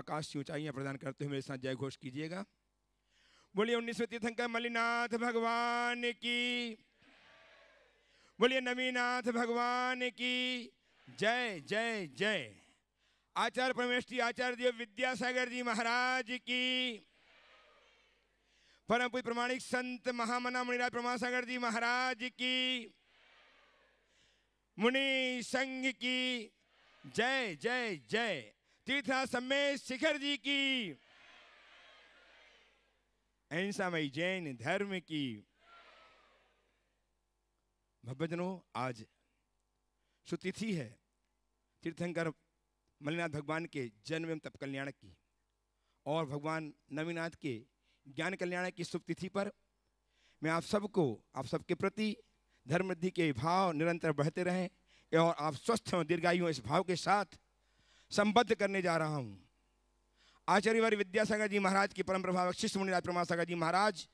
आकाश की ऊंचाइयां प्रदान करते हुए मेरे साथ जय घोष कीजिएगा। बोलिए 19वें तीर्थंकर मल्लिनाथ भगवान की, बोलिए नवीनाथ भगवान की जय जय जय। आचार्य परमेष्ठी आचार्य देव विद्यासागर जी महाराज की, परम पूज्य प्रमाणिक संत महामना मुनिराज प्रमासागर जी महाराज की, मुनि संघ की जय जय जय। तीर्था समेत शिखर जी की, अहिंसामयी जैन धर्म की। भक्तजनों, आज सुतिथि है तीर्थंकर मल्लिनाथ भगवान के जन्म एवं तप कल्याण की, और भगवान नवीनाथ के ज्ञान कल्याण की शुभ तिथि पर मैं आप सबके प्रति धर्म वृद्धि के भाव निरंतर बढ़ते रहें और आप स्वस्थ हों, दीर्घायु हों, इस भाव के साथ संबद्ध करने जा रहा हूं। आचार्य विद्यासागर जी महाराज की परम प्रभाव शिष्य मुनिराज प्रमासागर जी महाराज,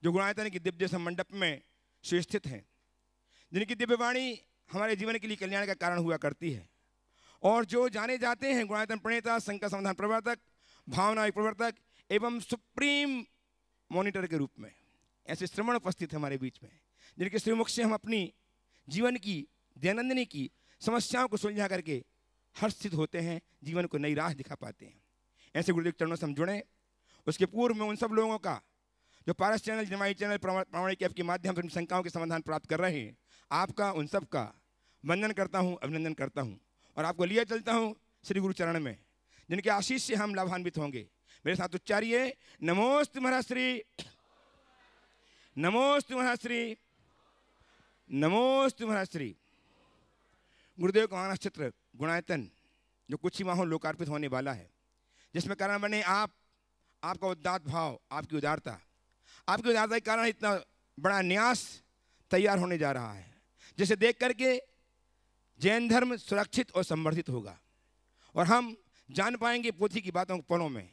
जो गुणायतन की दिव्य मंडप में सुस्थित हैं, जिनकी दिव्य वाणी हमारे जीवन के लिए कल्याण का कारण हुआ करती है, और जो जाने जाते हैं गुणायतन प्रणेता, संकट समाधान प्रवर्तक, भावना प्रवर्तक एवं सुप्रीम मॉनिटर के रूप में ऐसे श्रमण उपस्थित है हमारे बीच में, जिनके श्रीमुख से हम अपनी जीवन की दैनंदिनी की समस्याओं को सुलझा करके हर्षित होते हैं, जीवन को नई राह दिखा पाते हैं। ऐसे गुरुदेव चरणों से हम जुड़े। उसके पूर्व में उन सब लोगों का जो पारस चैनल, जमाई चैनल, प्रामाणिक ऐप के माध्यम से शंकाओं के समाधान प्राप्त कर रहे हैं, आपका उन सब का वंदन करता हूँ, अभिनंदन करता हूँ, और आपको लिया चलता हूँ श्री गुरु चरण में, जिनके आशीष से हम लाभान्वित होंगे। मेरे साथ उच्चारिए, नमोस्तु महाश्री, नमोस्तु महाश्री, नमोस्तु महाश्री। गुरुदेव का नक्षत्र गुणायतन जो कुछ ही माहौल लोकार्पित होने वाला है, जिसमें कारण बने आपका उदात्त भाव, आपकी उदारता के कारण इतना बड़ा न्यास तैयार होने जा रहा है, जिसे देख करके जैन धर्म सुरक्षित और संवर्धित होगा, और हम जान पाएंगे पोथी की बातों को पलों में।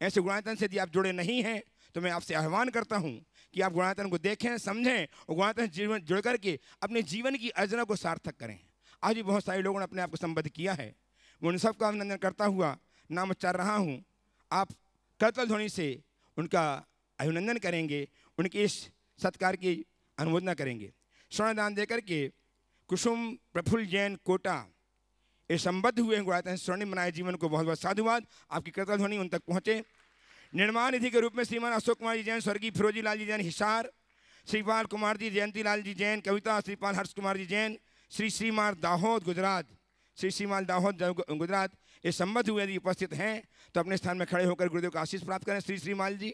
ऐसे गुणायतन से यदि आप जुड़े नहीं हैं तो मैं आपसे आह्वान करता हूं कि आप गुणायतन को देखें, समझें, और गुणायतन से जीवन जुड़ करके अपने जीवन की अर्जना को सार्थक करें। आज भी बहुत सारे लोगों ने अपने आप को संबद्ध किया है, मैं उन सबका अभिनंदन करता हुआ नाम उच्चार रहा हूँ। आप करतल ध्वनि से उनका अभिनंदन करेंगे, उनके इस सत्कार की अनुमोदना करेंगे। स्वर्णदान देकर के कुसुम प्रफुल्ल जैन कोटा ये संबद्ध हुए हैं गुणायतन स्वर्णिम बनाए जीवन को बहुत बहुत साधुवाद। आपकी करतल ध्वनि उन तक पहुँचे। निर्माण निधि के रूप में श्रीमान अशोक कुमार जी जैन, स्वर्गीय फिरोजी लाल जी जैन हिसार, श्रीपाल कुमार जी, जयंती लाल जी जैन कविता, श्रीपाल हर्ष कुमार जी जैन, श्री श्रीमार दाहोद गुजरात, श्री श्रीमाल दाहोद गुजरात, ये संबद्ध हुए यदि उपस्थित हैं तो अपने स्थान में खड़े होकर गुरुदेव का आशीष प्राप्त करें। श्री श्रीमाल जी।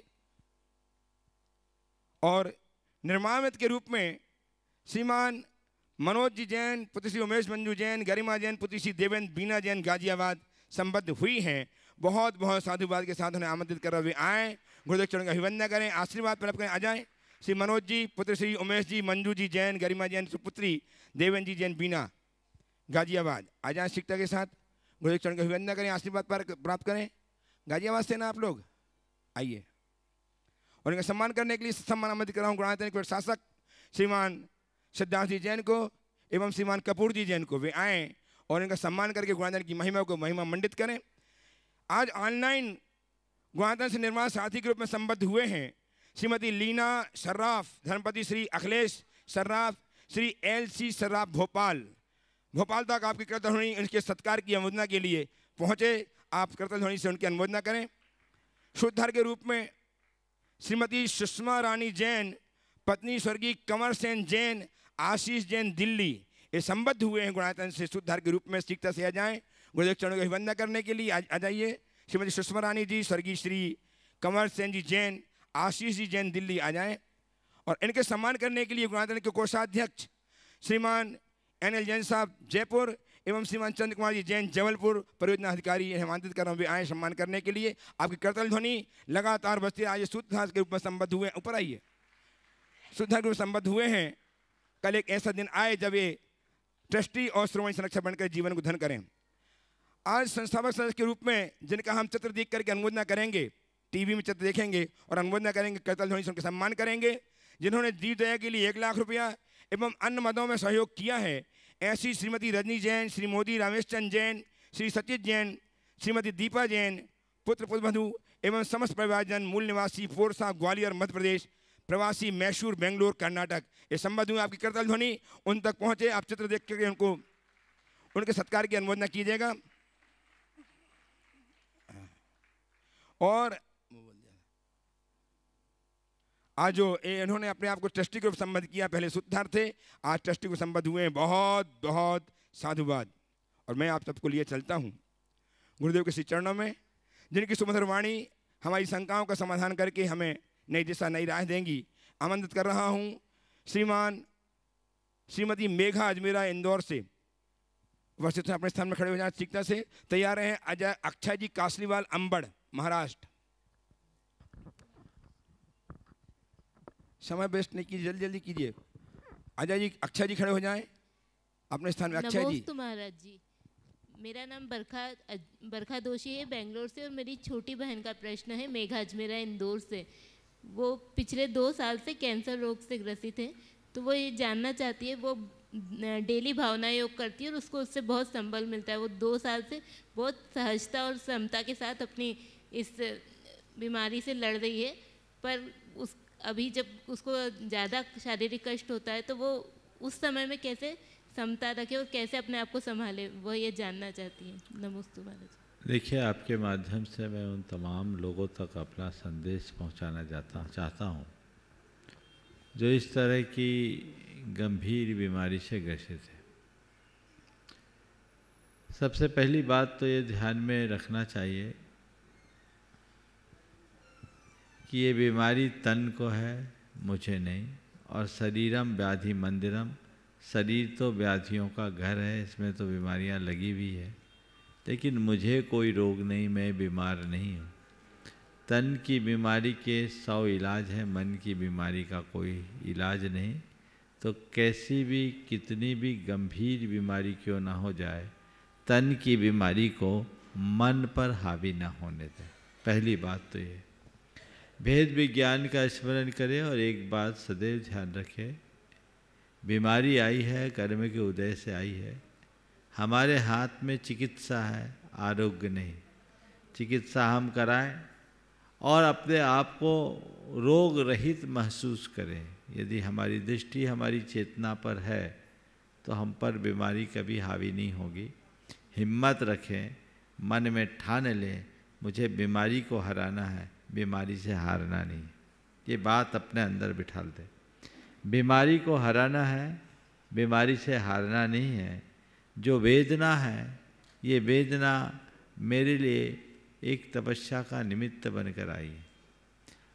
और निर्मामित के रूप में श्रीमान मनोज जी जैन, पुत्री श्री उमेश मंजू जैन, गरिमा जैन, पुत्री श्री देवेंद्र बीना जैन गाजियाबाद संबद्ध हुई हैं। बहुत बहुत साधुवाद के साथ उन्हें आमंत्रित कर रहे आए, गुरुदेव चरण का अभिवंदन करें, आशीर्वाद प्राप्त करें। आ जाएं श्री मनोज जी, पुत्र श्री उमेश जी, मंजू जी जैन, गरिमा जैन, सुपुत्री देवेंद्र जी जैन बीना गाजियाबाद। आ जाएं शिक्षा के साथ, गुरुदेव चरण का अभिवंदन करें, आशीर्वाद प्राप्त करें। गाजियाबाद से ना आप लोग आइए, और इनका सम्मान करने के लिए सम्मान आमंत्रित कर रहा हूँ गुणायतन के शासक श्रीमान सिद्धार्थ जी जैन को एवं श्रीमान कपूर जी जैन को। वे आएँ और इनका सम्मान करके गुणायतन की महिमा को महिमा मंडित करें। आज ऑनलाइन गुणायतन से निर्माण साथी के रूप में संबद्ध हुए हैं श्रीमती लीना सर्राफ, धर्मपति श्री अखिलेश सर्राफ, श्री LC सर्राफ भोपाल तक आपकी करतल ध्वनि उनके सत्कार की अनुमोदना के लिए पहुँचे। आप करतल ध्वनि से उनकी अनुमोदना करें। शुद्धर के रूप में श्रीमती सुषमा रानी जैन, पत्नी स्वर्गीय कंवर सेन जैन, आशीष जैन दिल्ली, ये संबद्ध हुए हैं गुणायतन से शुद्धर के रूप में। शीघ्रता से आ जाएं, गुरुदेव चरणों की वंदना करने के लिए आ जाइए। श्रीमती सुषमा रानी जी, स्वर्गीय श्री कंवर सेन जी जैन, आशीष जी जैन दिल्ली आ जाएं। और इनके सम्मान करने के लिए गुणायतन के कोषाध्यक्ष श्रीमान NL जैन साहब जयपुर एवं श्रीमान चंद्र कुमार जी जैन जबलपुर परियोजना अधिकारी आमंत्रित कर रहे आए सम्मान करने के लिए। आपकी करतल ध्वनि लगातार बजती है। आज शुद्धार के रूप में संबद्ध हुए, ऊपर आइए, शुद्धार के रूप में संबद्ध हुए हैं। कल एक ऐसा दिन आए जब ये ट्रस्टी और श्रोमणी संरक्षक बनकर जीवन को धन करें। आज संस्थापक सदस्य के रूप में जिनका हम चित्र देख करके अनुमोदना करेंगे, टीवी में चित्र देखेंगे और अनुमोदना करेंगे, करतल ध्वनि से उनका सम्मान करेंगे। जिन्होंने दीप दया के लिए 1 लाख रुपया एवं अन्य मदों में सहयोग किया है, ऐसी श्रीमती रजनी जैन, श्री मोदी रामेश चंद जैन, श्री सचित जैन, श्रीमती दीपा जैन, पुत्र पुत्रवधू एवं समस्त परिवारजन, मूल निवासी पोरसा ग्वालियर मध्य प्रदेश, प्रवासी मैसूर बेंगलोर कर्नाटक, ये संबंध आपकी करतल ध्वनि उन तक पहुंचे। आप चित्र देख कर उनको उनके सत्कार की अनुमोदना कीजिएगा। और आज जो इन्होंने अपने आप को ट्रस्टी को संबद्ध किया, पहले सूत्रधार थे, आज ट्रस्टी को संबद्ध हुए। बहुत बहुत साधुवाद। और मैं आप सबको लिए चलता हूँ गुरुदेव के श्री चरणों में, जिनकी सुमधुर वाणी हमारी शंकाओं का समाधान करके हमें नई दिशा नई राह देंगी। आमंत्रित कर रहा हूँ श्रीमती मेघा अजमेरा इंदौर से उपस्थित अपने स्थान में खड़े हो जाए। चिकता से तैयार हैं अजय अक्षय जी कासलीवाल अंबड़ महाराष्ट्र। समय वेस्ट नहीं कीजिए, जल्दी जल्दी कीजिए। अजय जी अक्षय जी खड़े हो जाएं अपने स्थान में। अक्षय जी। महाराज जी, मेरा नाम बरखा दोषी है बेंगलोर से, और मेरी छोटी बहन का प्रश्न है मेघा अजमेरा इंदौर से। वो पिछले 2 साल से कैंसर रोग से ग्रसित है, तो वो ये जानना चाहती है, वो डेली भावना योग करती है और उसको उससे बहुत संबल मिलता है। वो 2 साल से बहुत सहजता और समता के साथ अपनी इस बीमारी से लड़ रही है, पर अभी जब उसको ज़्यादा शारीरिक कष्ट होता है तो वो उस समय में कैसे समता रखे और कैसे अपने आप को संभाले, वो ये जानना चाहती है। नमोस्तु महाराज। देखिए, आपके माध्यम से मैं उन तमाम लोगों तक अपना संदेश पहुंचाना चाहता हूं जो इस तरह की गंभीर बीमारी से ग्रसित है। सबसे पहली बात तो ये ध्यान में रखना चाहिए कि ये बीमारी तन को है, मुझे नहीं। और शरीरम व्याधि मंदिरम, शरीर तो व्याधियों का घर है, इसमें तो बीमारियां लगी हुई है, लेकिन मुझे कोई रोग नहीं, मैं बीमार नहीं हूँ। तन की बीमारी के 100 इलाज हैं, मन की बीमारी का कोई इलाज नहीं। तो कैसी भी कितनी भी गंभीर बीमारी क्यों ना हो जाए, तन की बीमारी को मन पर हावी ना होने दें। पहली बात तो ये भेद विज्ञान का स्मरण करें और एक बात सदैव ध्यान रखें, बीमारी आई है कर्म के उदय से आई है। हमारे हाथ में चिकित्सा है, आरोग्य नहीं। चिकित्सा हम कराएं और अपने आप को रोग रहित महसूस करें। यदि हमारी दृष्टि हमारी चेतना पर है तो हम पर बीमारी कभी हावी नहीं होगी। हिम्मत रखें, मन में ठान लें, मुझे बीमारी को हराना है, बीमारी से हारना नहीं। ये बात अपने अंदर बिठाल दें। बीमारी को हराना है, बीमारी से हारना नहीं है। जो वेदना है, ये वेदना मेरे लिए एक तपस्या का निमित्त बनकर आई है।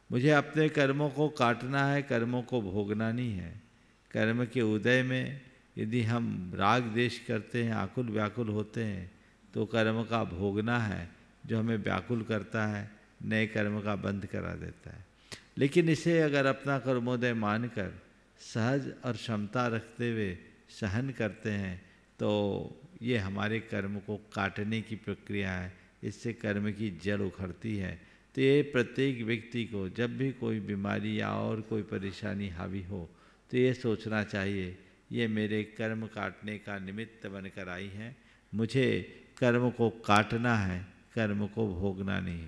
मुझे अपने कर्मों को काटना है, कर्मों को भोगना नहीं है। कर्म के उदय में यदि हम राग देश करते हैं, आकुल व्याकुल होते हैं, तो कर्म का भोगना है जो हमें व्याकुल करता है, नए कर्म का बंद करा देता है। लेकिन इसे अगर अपना कर्मोदय मानकर सहज और क्षमता रखते हुए सहन करते हैं तो ये हमारे कर्म को काटने की प्रक्रिया है। इससे कर्म की जड़ उखड़ती है। तो ये प्रत्येक व्यक्ति को जब भी कोई बीमारी या और कोई परेशानी हावी हो तो ये सोचना चाहिए, ये मेरे कर्म काटने का निमित्त बनकर आई है। मुझे कर्म को काटना है, कर्म को भोगना नहीं।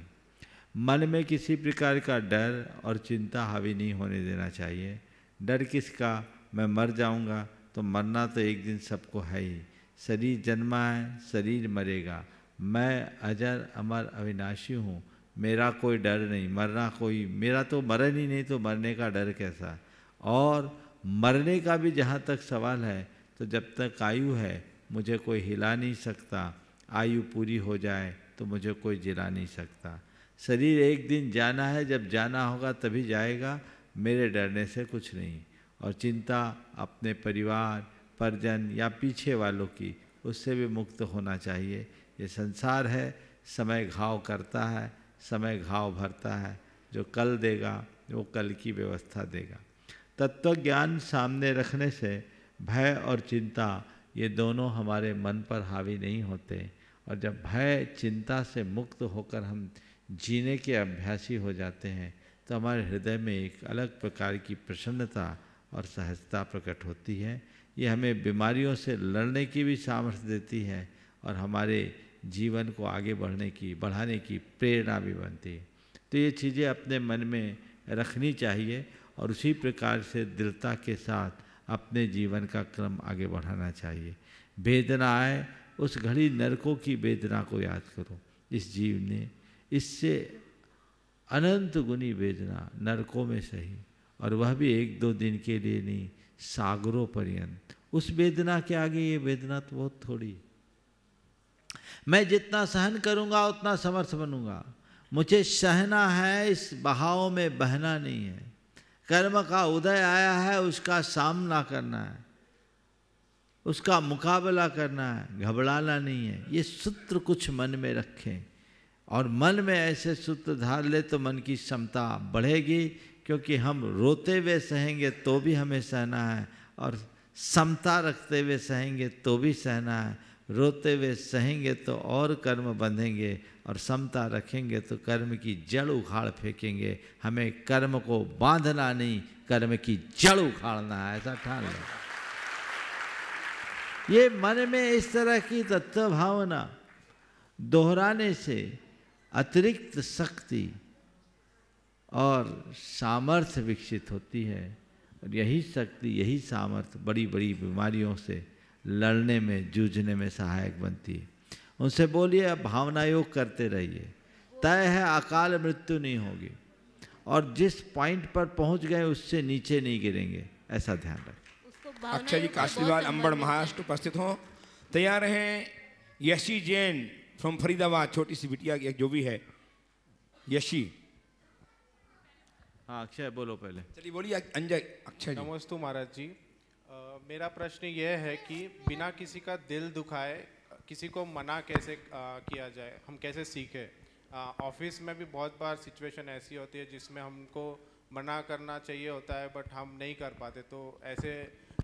मन में किसी प्रकार का डर और चिंता हावी नहीं होने देना चाहिए। डर किसका? मैं मर जाऊंगा, तो मरना तो एक दिन सबको है ही। शरीर जन्मा है, शरीर मरेगा। मैं अजर अमर अविनाशी हूँ, मेरा कोई डर नहीं। मरना कोई, मेरा तो मरण ही नहीं, तो मरने का डर कैसा? और मरने का भी जहाँ तक सवाल है, तो जब तक आयु है मुझे कोई हिला नहीं सकता। आयु पूरी हो जाए तो मुझे कोई जिला नहीं सकता। शरीर एक दिन जाना है, जब जाना होगा तभी जाएगा। मेरे डरने से कुछ नहीं। और चिंता अपने परिवार, परिजन या पीछे वालों की, उससे भी मुक्त होना चाहिए। ये संसार है, समय घाव करता है, समय घाव भरता है। जो कल देगा वो कल की व्यवस्था देगा। तत्व ज्ञान सामने रखने से भय और चिंता ये दोनों हमारे मन पर हावी नहीं होते। और जब भय चिंता से मुक्त होकर हम जीने के अभ्यासी हो जाते हैं तो हमारे हृदय में एक अलग प्रकार की प्रसन्नता और सहजता प्रकट होती है। ये हमें बीमारियों से लड़ने की भी सामर्थ्य देती है और हमारे जीवन को आगे बढ़ाने की प्रेरणा भी बनती है। तो ये चीज़ें अपने मन में रखनी चाहिए और उसी प्रकार से दृढ़ता के साथ अपने जीवन का क्रम आगे बढ़ाना चाहिए। वेदना आए उस घड़ी नरकों की वेदना को याद करो। इस जीव ने इससे अनंत गुनी वेदना नरकों में सही, और वह भी 1-2 दिन के लिए नहीं, सागरों पर्यंत। उस वेदना के आगे ये वेदना तो बहुत थोड़ी। मैं जितना सहन करूंगा उतना समर्थ बनूंगा। मुझे सहना है, इस बहाव में बहना नहीं है। कर्म का उदय आया है, उसका सामना करना है, उसका मुकाबला करना है, घबराना नहीं है। ये सूत्र कुछ मन में रखें, और मन में ऐसे सूत्र धार ले तो मन की क्षमता बढ़ेगी, क्योंकि हम रोते हुए सहेंगे तो भी हमें सहना है, और समता रखते हुए सहेंगे तो भी सहना है। रोते हुए सहेंगे तो और कर्म बंधेंगे, और समता रखेंगे तो कर्म की जड़ उखाड़ फेंकेंगे। हमें कर्म को बांधना नहीं, कर्म की जड़ उखाड़ना है, ऐसा ठान लो। ये मन में इस तरह की तत्व भावना दोहराने से अतिरिक्त शक्ति और सामर्थ्य विकसित होती है, और यही शक्ति, यही सामर्थ्य बड़ी बड़ी बीमारियों से लड़ने में, जूझने में सहायक बनती है। उनसे बोलिए अब भावना योग करते रहिए, तय है अकाल मृत्यु नहीं होगी, और जिस पॉइंट पर पहुंच गए उससे नीचे नहीं गिरेंगे, ऐसा ध्यान रखें। अक्षय जी काशीवाल अंबड़ महाराष्ट्र उपस्थित हों। तैयार हैं यशी जैन फ्रॉम फरीदाबाद, छोटी सी बिटिया की जो भी है यशी। हाँ अक्षय बोलो पहले। चलिए बोलिए अंजय। अक्षय जी। नमस्ते महाराज जी। मेरा प्रश्न यह है कि बिना किसी का दिल दुखाए किसी को मना कैसे किया जाए, हम कैसे सीखें। ऑफिस में भी बहुत बार सिचुएशन ऐसी होती है जिसमें हमको मना करना चाहिए होता है बट हम नहीं कर पाते, तो ऐसे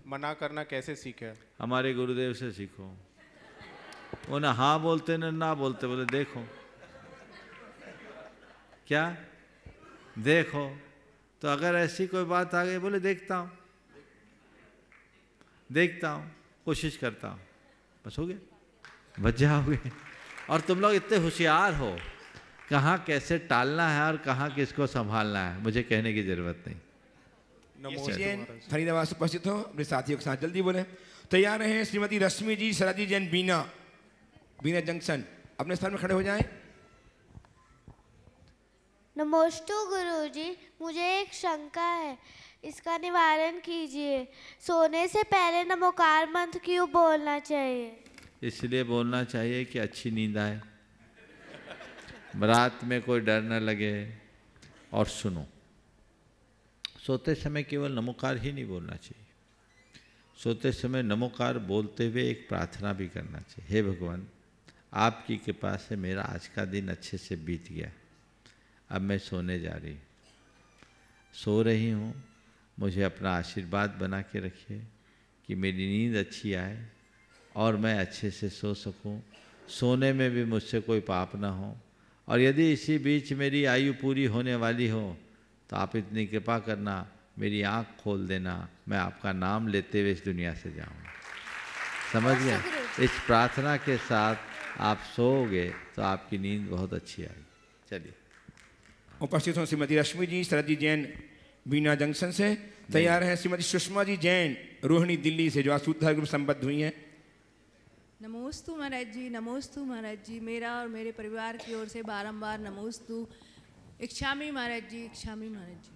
मना करना कैसे सीखें। हमारे गुरुदेव से सीखो। वो ना हाँ बोलते ना बोलते, बोले देखो क्या देखो, तो अगर ऐसी कोई बात आ गई बोले देखता हूँ कोशिश करता हूँ, बस हो गया, बच जाओगे। और तुम लोग इतने होशियार हो, कहाँ कैसे टालना है और कहाँ किसको संभालना है मुझे कहने की जरूरत नहीं। जैन फरीदाबाद से उपस्थित हो, अपने साथियों के साथ जल्दी बोले। तैयार हैं श्रीमती रश्मि जी सराजी जैन बीना जंक्शन, अपने स्थान में खड़े हो जाएं। नमोस्तु गुरुजी, मुझे एक शंका है, इसका निवारण कीजिए। सोने से पहले नमोकार मंत्र क्यों बोलना चाहिए? इसलिए बोलना चाहिए कि अच्छी नींद आए, रात में कोई डर न लगे। और सुनो, सोते समय केवल नमोकार ही नहीं बोलना चाहिए, सोते समय नमोकार बोलते हुए एक प्रार्थना भी करना चाहिए। हे भगवान, आपकी कृपा से मेरा आज का दिन अच्छे से बीत गया, अब मैं सोने जा रही हूँ, सो रही हूँ, मुझे अपना आशीर्वाद बना के रखिए कि मेरी नींद अच्छी आए और मैं अच्छे से सो सकूं, सोने में भी मुझसे कोई पाप ना हो। और यदि इसी बीच मेरी आयु पूरी होने वाली हो तो आप इतनी कृपा करना, मेरी आँख खोल देना, मैं आपका नाम लेते हुए इस दुनिया से जाऊँ। समझ गए? इस प्रार्थना के साथ आप सोओगे तो आपकी नींद बहुत अच्छी आएगी। चलिए उपस्थित हो श्रीमती रश्मि जी सरजी जैन बीना जंक्शन से। तैयार हैं श्रीमती सुषमा जी जैन रोहिणी दिल्ली से, जो आज सूत्रधार ग्रुप संबद्ध हुई हैं। नमोस्तु महाराज जी, नमोस्तु महाराज जी। मेरा और मेरे परिवार की ओर से बारंबार नमोस्तु। इच्छामी महाराज जी, इच्छामी महाराज जी।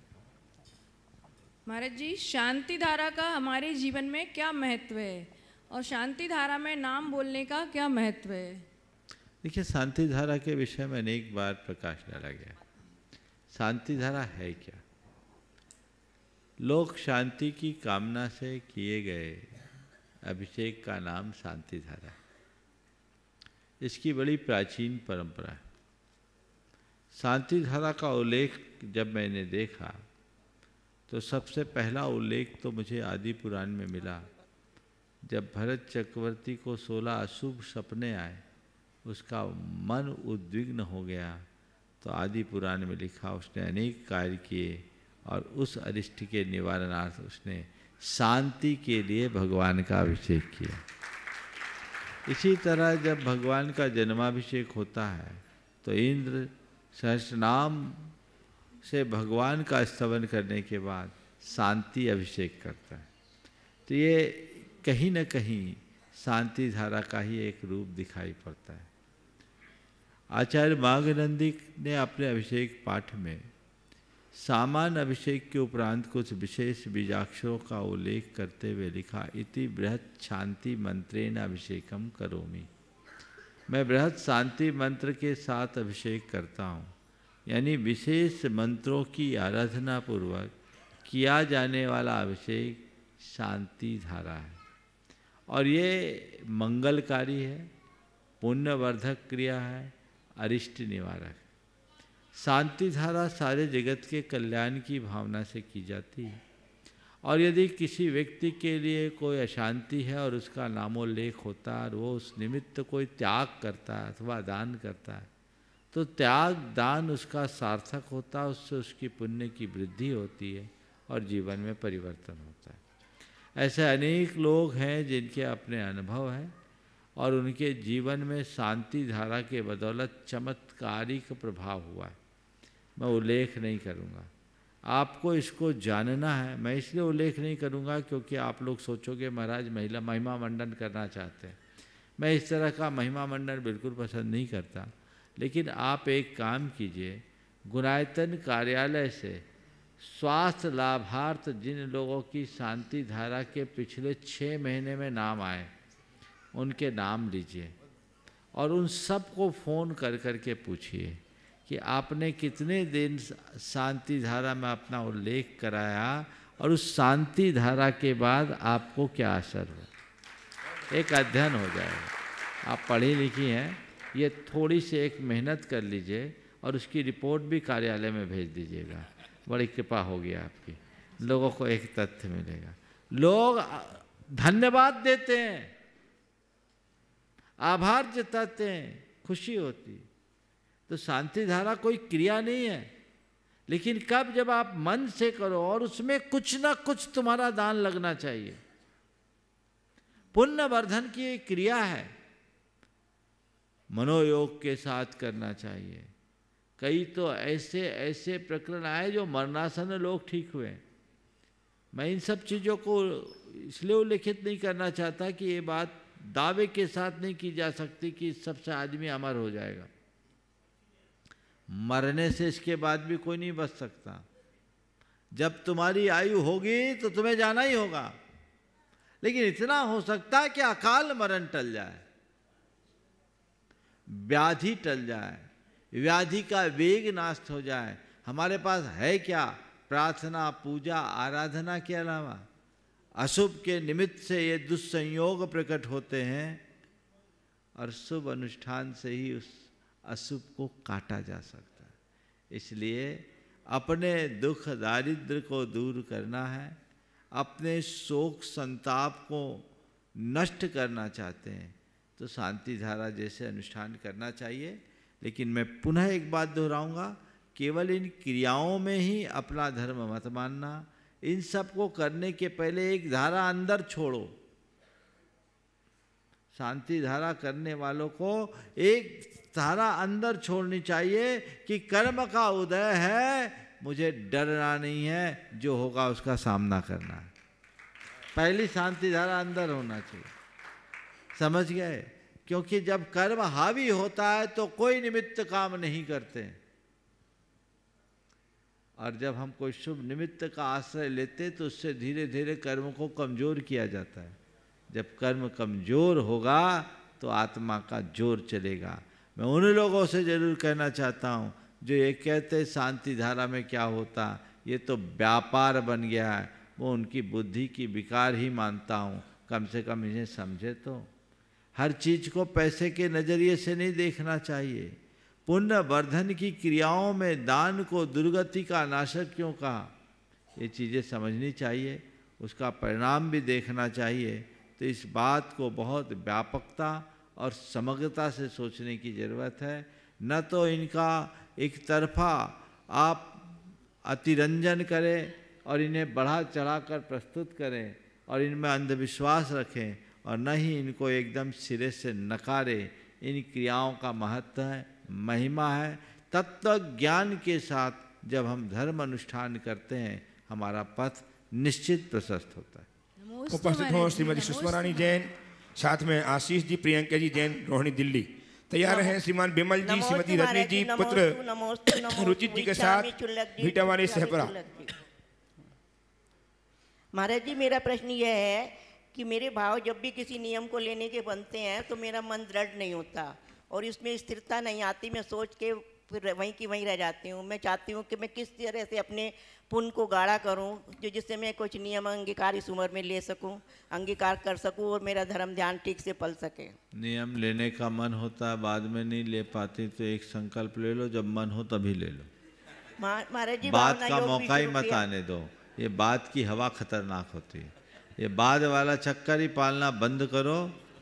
महाराज जी, शांति धारा का हमारे जीवन में क्या महत्व है और शांति धारा में नाम बोलने का क्या महत्व है? देखिए, शांति धारा के विषय में अनेक बार प्रकाश डाला गया। शांति धारा है क्या? लोक शांति की कामना से किए गए अभिषेक का नाम शांति धारा है। इसकी बड़ी प्राचीन परंपरा है। शांति धारा का उल्लेख जब मैंने देखा तो सबसे पहला उल्लेख तो मुझे आदि पुराण में मिला, जब भरत चक्रवर्ती को 16 अशुभ सपने आए, उसका मन उद्विग्न हो गया, तो आदि पुराण में लिखा उसने अनेक कार्य किए और उस अरिष्ट के निवारणार्थ उसने शांति के लिए भगवान का अभिषेक किया। इसी तरह जब भगवान का जन्माभिषेक होता है तो इंद्र सहस्रनाम से भगवान का स्तवन करने के बाद शांति अभिषेक करता है। तो ये कहीं न कहीं शांति धारा का ही एक रूप दिखाई पड़ता है। आचार्य माघनंदी ने अपने अभिषेक पाठ में सामान्य अभिषेक के उपरांत कुछ विशेष बीजाक्षरों का उल्लेख करते हुए लिखा, इति बृहत शांति मंत्रेण अभिषेकम करोमि। मैं बृहत शांति मंत्र के साथ अभिषेक करता हूँ, यानी विशेष मंत्रों की आराधना पूर्वक किया जाने वाला अभिषेक शांति धारा है और ये मंगलकारी है, पुण्यवर्धक क्रिया है, अरिष्ट निवारक। शांति धारा सारे जगत के कल्याण की भावना से की जाती है और यदि किसी व्यक्ति के लिए कोई अशांति है और उसका नामोल्लेख होता है और वो उस निमित्त कोई त्याग करता है अथवा दान करता है तो त्याग दान उसका सार्थक होता है, उससे उसकी पुण्य की वृद्धि होती है और जीवन में परिवर्तन होता है। ऐसे अनेक लोग हैं जिनके अपने अनुभव हैं और उनके जीवन में शांति धारा के बदौलत चमत्कारिक प्रभाव हुआ है। मैं उल्लेख नहीं करूँगा, आपको इसको जानना है। मैं इसलिए उल्लेख नहीं करूँगा क्योंकि आप लोग सोचोगे महाराज महिमा मंडन करना चाहते हैं। मैं इस तरह का महिमा मंडन बिल्कुल पसंद नहीं करता, लेकिन आप एक काम कीजिए, गुणायतन कार्यालय से स्वास्थ्य लाभार्थ जिन लोगों की शांति धारा के पिछले 6 महीने में नाम आए उनके नाम लीजिए और उन सबको फ़ोन कर करके पूछिए कि आपने कितने दिन शांति धारा में अपना उल्लेख कराया और उस शांति धारा के बाद आपको क्या असर हुआ। एक अध्ययन हो जाएगा। आप पढ़ी लिखी हैं, ये थोड़ी सी एक मेहनत कर लीजिए और उसकी रिपोर्ट भी कार्यालय में भेज दीजिएगा। बड़ी कृपा होगी आपकी, लोगों को एक तथ्य मिलेगा। लोग धन्यवाद देते हैं, आभार जताते हैं, खुशी होती। तो शांति धारा कोई क्रिया नहीं है, लेकिन कब जब आप मन से करो और उसमें कुछ ना कुछ तुम्हारा दान लगना चाहिए। पुण्य वर्धन की एक क्रिया है, मनोयोग के साथ करना चाहिए। कई तो ऐसे ऐसे प्रकरण आए जो मरणासन लोग ठीक हुए। मैं इन सब चीज़ों को इसलिए उल्लेखित नहीं करना चाहता कि ये बात दावे के साथ नहीं की जा सकती कि इस सबसे आदमी अमर हो जाएगा। मरने से इसके बाद भी कोई नहीं बच सकता। जब तुम्हारी आयु होगी तो तुम्हें जाना ही होगा, लेकिन इतना हो सकता है कि अकाल मरण टल जाए, व्याधि टल जाए, व्याधि का वेग नाश हो जाए। हमारे पास है क्या? प्रार्थना, पूजा, आराधना के अलावा अशुभ के निमित्त से ये दुस्संयोग प्रकट होते हैं और शुभ अनुष्ठान से ही उस अशुभ को काटा जा सकता है। इसलिए अपने दुख दारिद्र को दूर करना है, अपने शोक संताप को नष्ट करना चाहते हैं तो शांति धारा जैसे अनुष्ठान करना चाहिए। लेकिन मैं पुनः एक बात दोहराऊंगा, केवल इन क्रियाओं में ही अपना धर्म मत मानना। इन सब को करने के पहले एक धारा अंदर छोड़ो। शांति धारा करने वालों को एक धारा अंदर छोड़नी चाहिए कि कर्म का उदय है, मुझे डरना नहीं है, जो होगा उसका सामना करना है। पहली शांति धारा अंदर होना चाहिए। समझ गए? क्योंकि जब कर्म हावी होता है तो कोई निमित्त काम नहीं करते, और जब हम कोई शुभ निमित्त का आश्रय लेते तो उससे धीरे धीरे कर्म को कमजोर किया जाता है। जब कर्म कमजोर होगा तो आत्मा का जोर चलेगा। मैं उन लोगों से जरूर कहना चाहता हूँ जो ये कहते शांति धारा में क्या होता, ये तो व्यापार बन गया है, वो उनकी बुद्धि की विकार ही मानता हूँ। कम से कम इन्हें समझे तो। हर चीज़ को पैसे के नज़रिए से नहीं देखना चाहिए। पुण्य वर्धन की क्रियाओं में दान को दुर्गति का नाशक क्यों कहा, ये चीज़ें समझनी चाहिए, उसका परिणाम भी देखना चाहिए। तो इस बात को बहुत व्यापकता और समग्रता से सोचने की ज़रूरत है। न तो इनका एक तरफा आप अतिरंजन करें और इन्हें बढ़ा चढ़ा कर प्रस्तुत करें और इनमें अंधविश्वास रखें, और न ही इनको एकदम सिरे से नकारे। इन क्रियाओं का महत्व है, महिमा है। तत्व ज्ञान के साथ जब हम धर्म अनुष्ठान करते हैं, हमारा पथ निश्चित प्रशस्त होता है। उपस्थित हो श्रीमती सुषमा रानी जैन, साथ में आशीष जी, प्रियंका जी जैन, रोहिणी दिल्ली। तैयार हैं श्रीमान बिमल जी, श्रीमती रजनी जी, पुत्र रुचित जी के साथ भीटा वाले सहपरा। महाराज जी, मेरा प्रश्न यह है कि मेरे भाव जब भी किसी नियम को लेने के बनते हैं तो मेरा मन दृढ़ नहीं होता और इसमें स्थिरता नहीं आती। मैं सोच के फिर वहीं की वहीं रह जाती हूँ। मैं चाहती हूँ कि मैं किस तरह से अपने पुण्य को गाढ़ा करूँ, जो जिससे मैं कुछ नियम अंगीकार इस उम्र में ले सकूँ, अंगीकार कर सकूँ और मेरा धर्म ध्यान ठीक से पल सके। नियम लेने का मन होता है, बाद में नहीं ले पाती तो एक संकल्प ले लो, जब मन हो तभी ले लो। महाराज जी, बात का मौका ही मत आने दो। ये बात की हवा खतरनाक होती है। ये बाद वाला चक्कर ही पालना बंद करो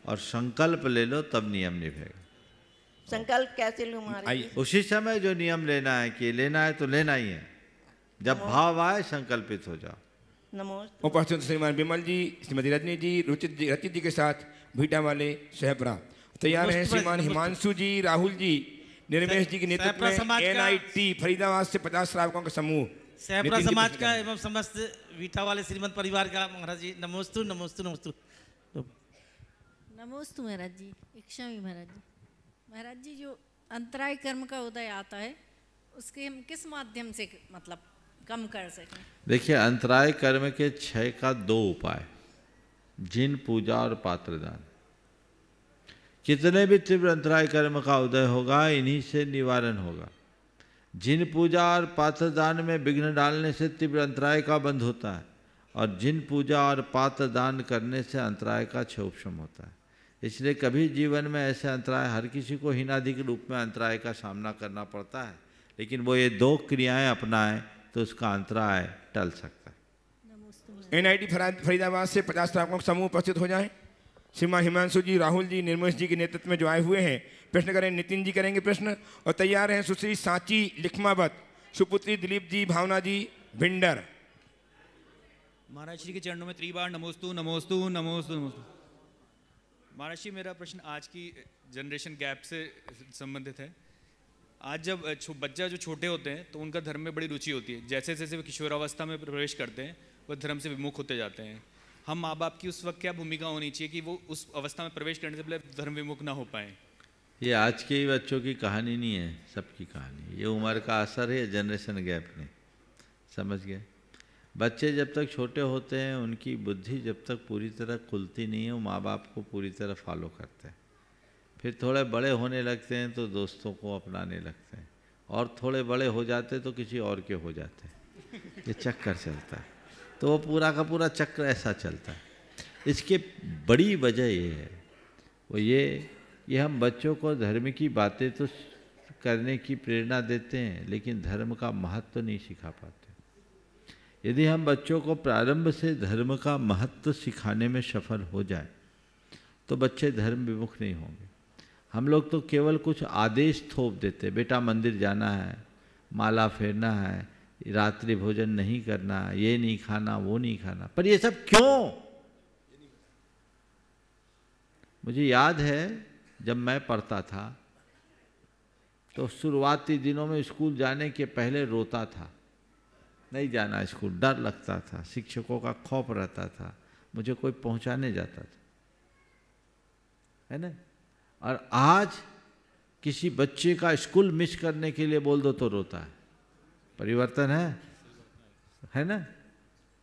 और संकल्प ले लो, तब नियम निभेगा। संकल्प कैसे लूँ महाराज जी? उसी समय जो नियम लेना है कि लेना है तो लेना ही है। जब भाव आए संकल्पित हो जाओ। नमस्ते। उपस्थित श्रीमान बिमल जी, श्रीमती रजनी जी, रचित जी के साथ भीटा वाले सहपरा। तैयार हैं श्रीमान हिमांशु जी, राहुल जी, निर्मेश जी के नेतृत्व में NIT फरीदाबाद से 50 श्रावकों का समूह। सहपरा समाज का एवं समस्त भीटा वाले श्रीमंत परिवार का महाराज जी नमोस्तु नमोस्तु नमोस्तु। नमोस्तु महाराज जी, इच्छा भी महाराज जी। महाराज जी, जो अंतराय कर्म का उदय आता है उसके हम किस माध्यम से मतलब कम कर सकें? देखिए, अंतराय कर्म के क्षय का 2 उपाय, जिन पूजा और पात्रदान। कितने भी तीव्र अंतराय कर्म का उदय होगा, इन्हीं से निवारण होगा। जिन पूजा और पात्रदान में विघ्न डालने से तीव्र अंतराय का बंध होता है और जिन पूजा और पात्रदान करने से अंतराय का क्षय उपशम होता है। इसलिए कभी जीवन में ऐसे अंतराय, हर किसी को हीनादि के रूप में अंतराय का सामना करना पड़ता है, लेकिन वो ये 2 क्रियाएं अपनाए तो उसका अंतराय टल सकता है। NIT फरीदाबाद से 50 श्रावकों का समूह उपस्थित हो जाए। श्रीमान हिमांशु जी, राहुल जी, निर्मेश जी के नेतृत्व में जो आए हुए हैं, प्रश्न करें। नितिन जी करेंगे प्रश्न। और तैयार हैं सुश्री सांची लिखमावत, सुपुत्री दिलीप जी, भावना जी, भिंडर। महाराज जी के चरणों में त्रिबार नमोस्तु नमोस्तु नमोस्तु नमोस्तु। महाराज जी, मेरा प्रश्न आज की जनरेशन गैप से संबंधित है। आज जब बच्चा जो छोटे होते हैं तो उनका धर्म में बड़ी रुचि होती है। जैसे जैसे वे किशोरावस्था में प्रवेश करते हैं, वह धर्म से विमुख होते जाते हैं। हम माँ बाप की उस वक्त क्या भूमिका होनी चाहिए कि वो उस अवस्था में प्रवेश करने से पहले धर्म विमुख ना हो पाए? ये आज के ही बच्चों की कहानी नहीं है, सबकी कहानी। ये उम्र का असर है, जनरेशन गैप नहीं। समझ गए? बच्चे जब तक छोटे होते हैं, उनकी बुद्धि जब तक पूरी तरह खुलती नहीं है, वो माँ बाप को पूरी तरह फॉलो करते हैं। फिर थोड़े बड़े होने लगते हैं तो दोस्तों को अपनाने लगते हैं, और थोड़े बड़े हो जाते तो किसी और के हो जाते हैं। ये चक्कर चलता है, तो वो पूरा का पूरा चक्र ऐसा चलता है। इसकी बड़ी वजह ये है, वो ये हम बच्चों को धर्म की बातें तो करने की प्रेरणा देते हैं, लेकिन धर्म का महत्व नहीं सिखा पाते। यदि हम बच्चों को प्रारंभ से धर्म का महत्व सिखाने में सफल हो जाए तो बच्चे धर्म विमुख नहीं होंगे। हम लोग तो केवल कुछ आदेश थोप देते, बेटा मंदिर जाना है, माला फेरना है, रात्रि भोजन नहीं करना, ये नहीं खाना, वो नहीं खाना। पर ये सब क्यों? मुझे याद है जब मैं पढ़ता था तो शुरुआती दिनों में स्कूल जाने के पहले रोता था, नहीं जाना स्कूल, डर लगता था, शिक्षकों का खौफ रहता था, मुझे कोई पहुंचाने जाता था, है ना। और आज किसी बच्चे का स्कूल मिस करने के लिए बोल दो तो रोता है। परिवर्तन है ना।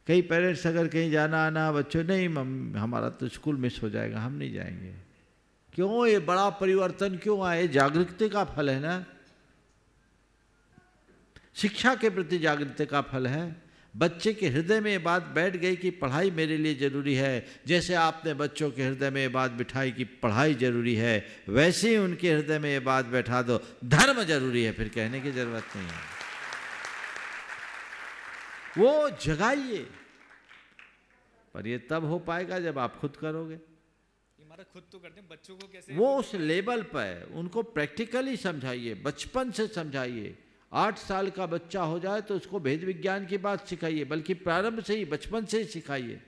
कई पेरेंट्स अगर कहीं जाना आना, बच्चों नहीं हमारा तो स्कूल मिस हो जाएगा, हम नहीं जाएंगे। क्यों? ये बड़ा परिवर्तन क्यों आए? जागृति का फल है ना, शिक्षा के प्रति जागृति का फल है। बच्चे के हृदय में ये बात बैठ गई कि पढ़ाई मेरे लिए जरूरी है। जैसे आपने बच्चों के हृदय में ये बात बिठाई कि पढ़ाई जरूरी है, वैसे ही उनके हृदय में ये बात बैठा दो धर्म जरूरी है, फिर कहने की जरूरत नहीं है। वो जगाइए, पर ये तब हो पाएगा जब आप खुद करोगे। हमारा खुद तो करते हैं, बच्चों को कैसे? वो उस लेवल पर उनको प्रैक्टिकली समझाइए, बचपन से समझाइए। 8 साल का बच्चा हो जाए तो उसको भेद विज्ञान की बात सिखाइए, बल्कि प्रारंभ से ही, बचपन से ही सिखाइए।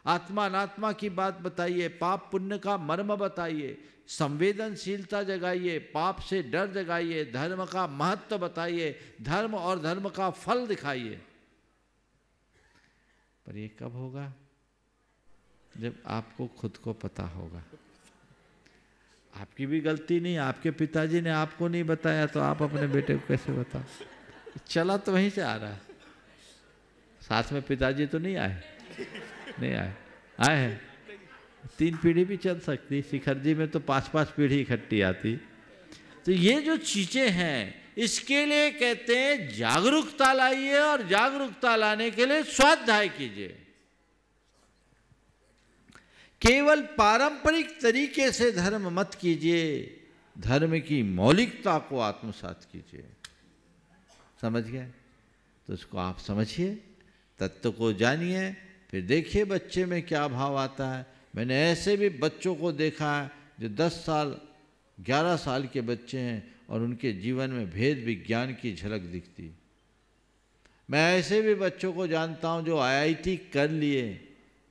आत्मा अनात्मा की बात बताइए, पाप पुण्य का मर्म बताइए, संवेदनशीलता जगाइए, पाप से डर जगाइए, धर्म का महत्व बताइए, धर्म और धर्म का फल दिखाइए। पर ये कब होगा? जब आपको खुद को पता होगा। आपकी भी गलती नहीं, आपके पिताजी ने आपको नहीं बताया तो आप अपने बेटे को कैसे बताओ? चला तो वहीं से आ रहा है। साथ में पिताजी तो नहीं आए, नहीं आए, आए हैं। 3 पीढ़ी भी चल सकती, शिखर जी में तो 5-5 पीढ़ी इकट्ठी आती। तो ये जो चीजें हैं, इसके लिए कहते हैं जागरूकता लाइए, और जागरूकता लाने के लिए स्वाध्याय कीजिए। केवल पारंपरिक तरीके से धर्म मत कीजिए, धर्म की मौलिकता को आत्मसात कीजिए। समझ गए? तो उसको आप समझिए, तत्व को जानिए, फिर देखिए बच्चे में क्या भाव आता है। मैंने ऐसे भी बच्चों को देखा है जो 10 साल 11 साल के बच्चे हैं और उनके जीवन में भेद विज्ञान की झलक दिखती। मैं ऐसे भी बच्चों को जानता हूं जो IIT कर लिए,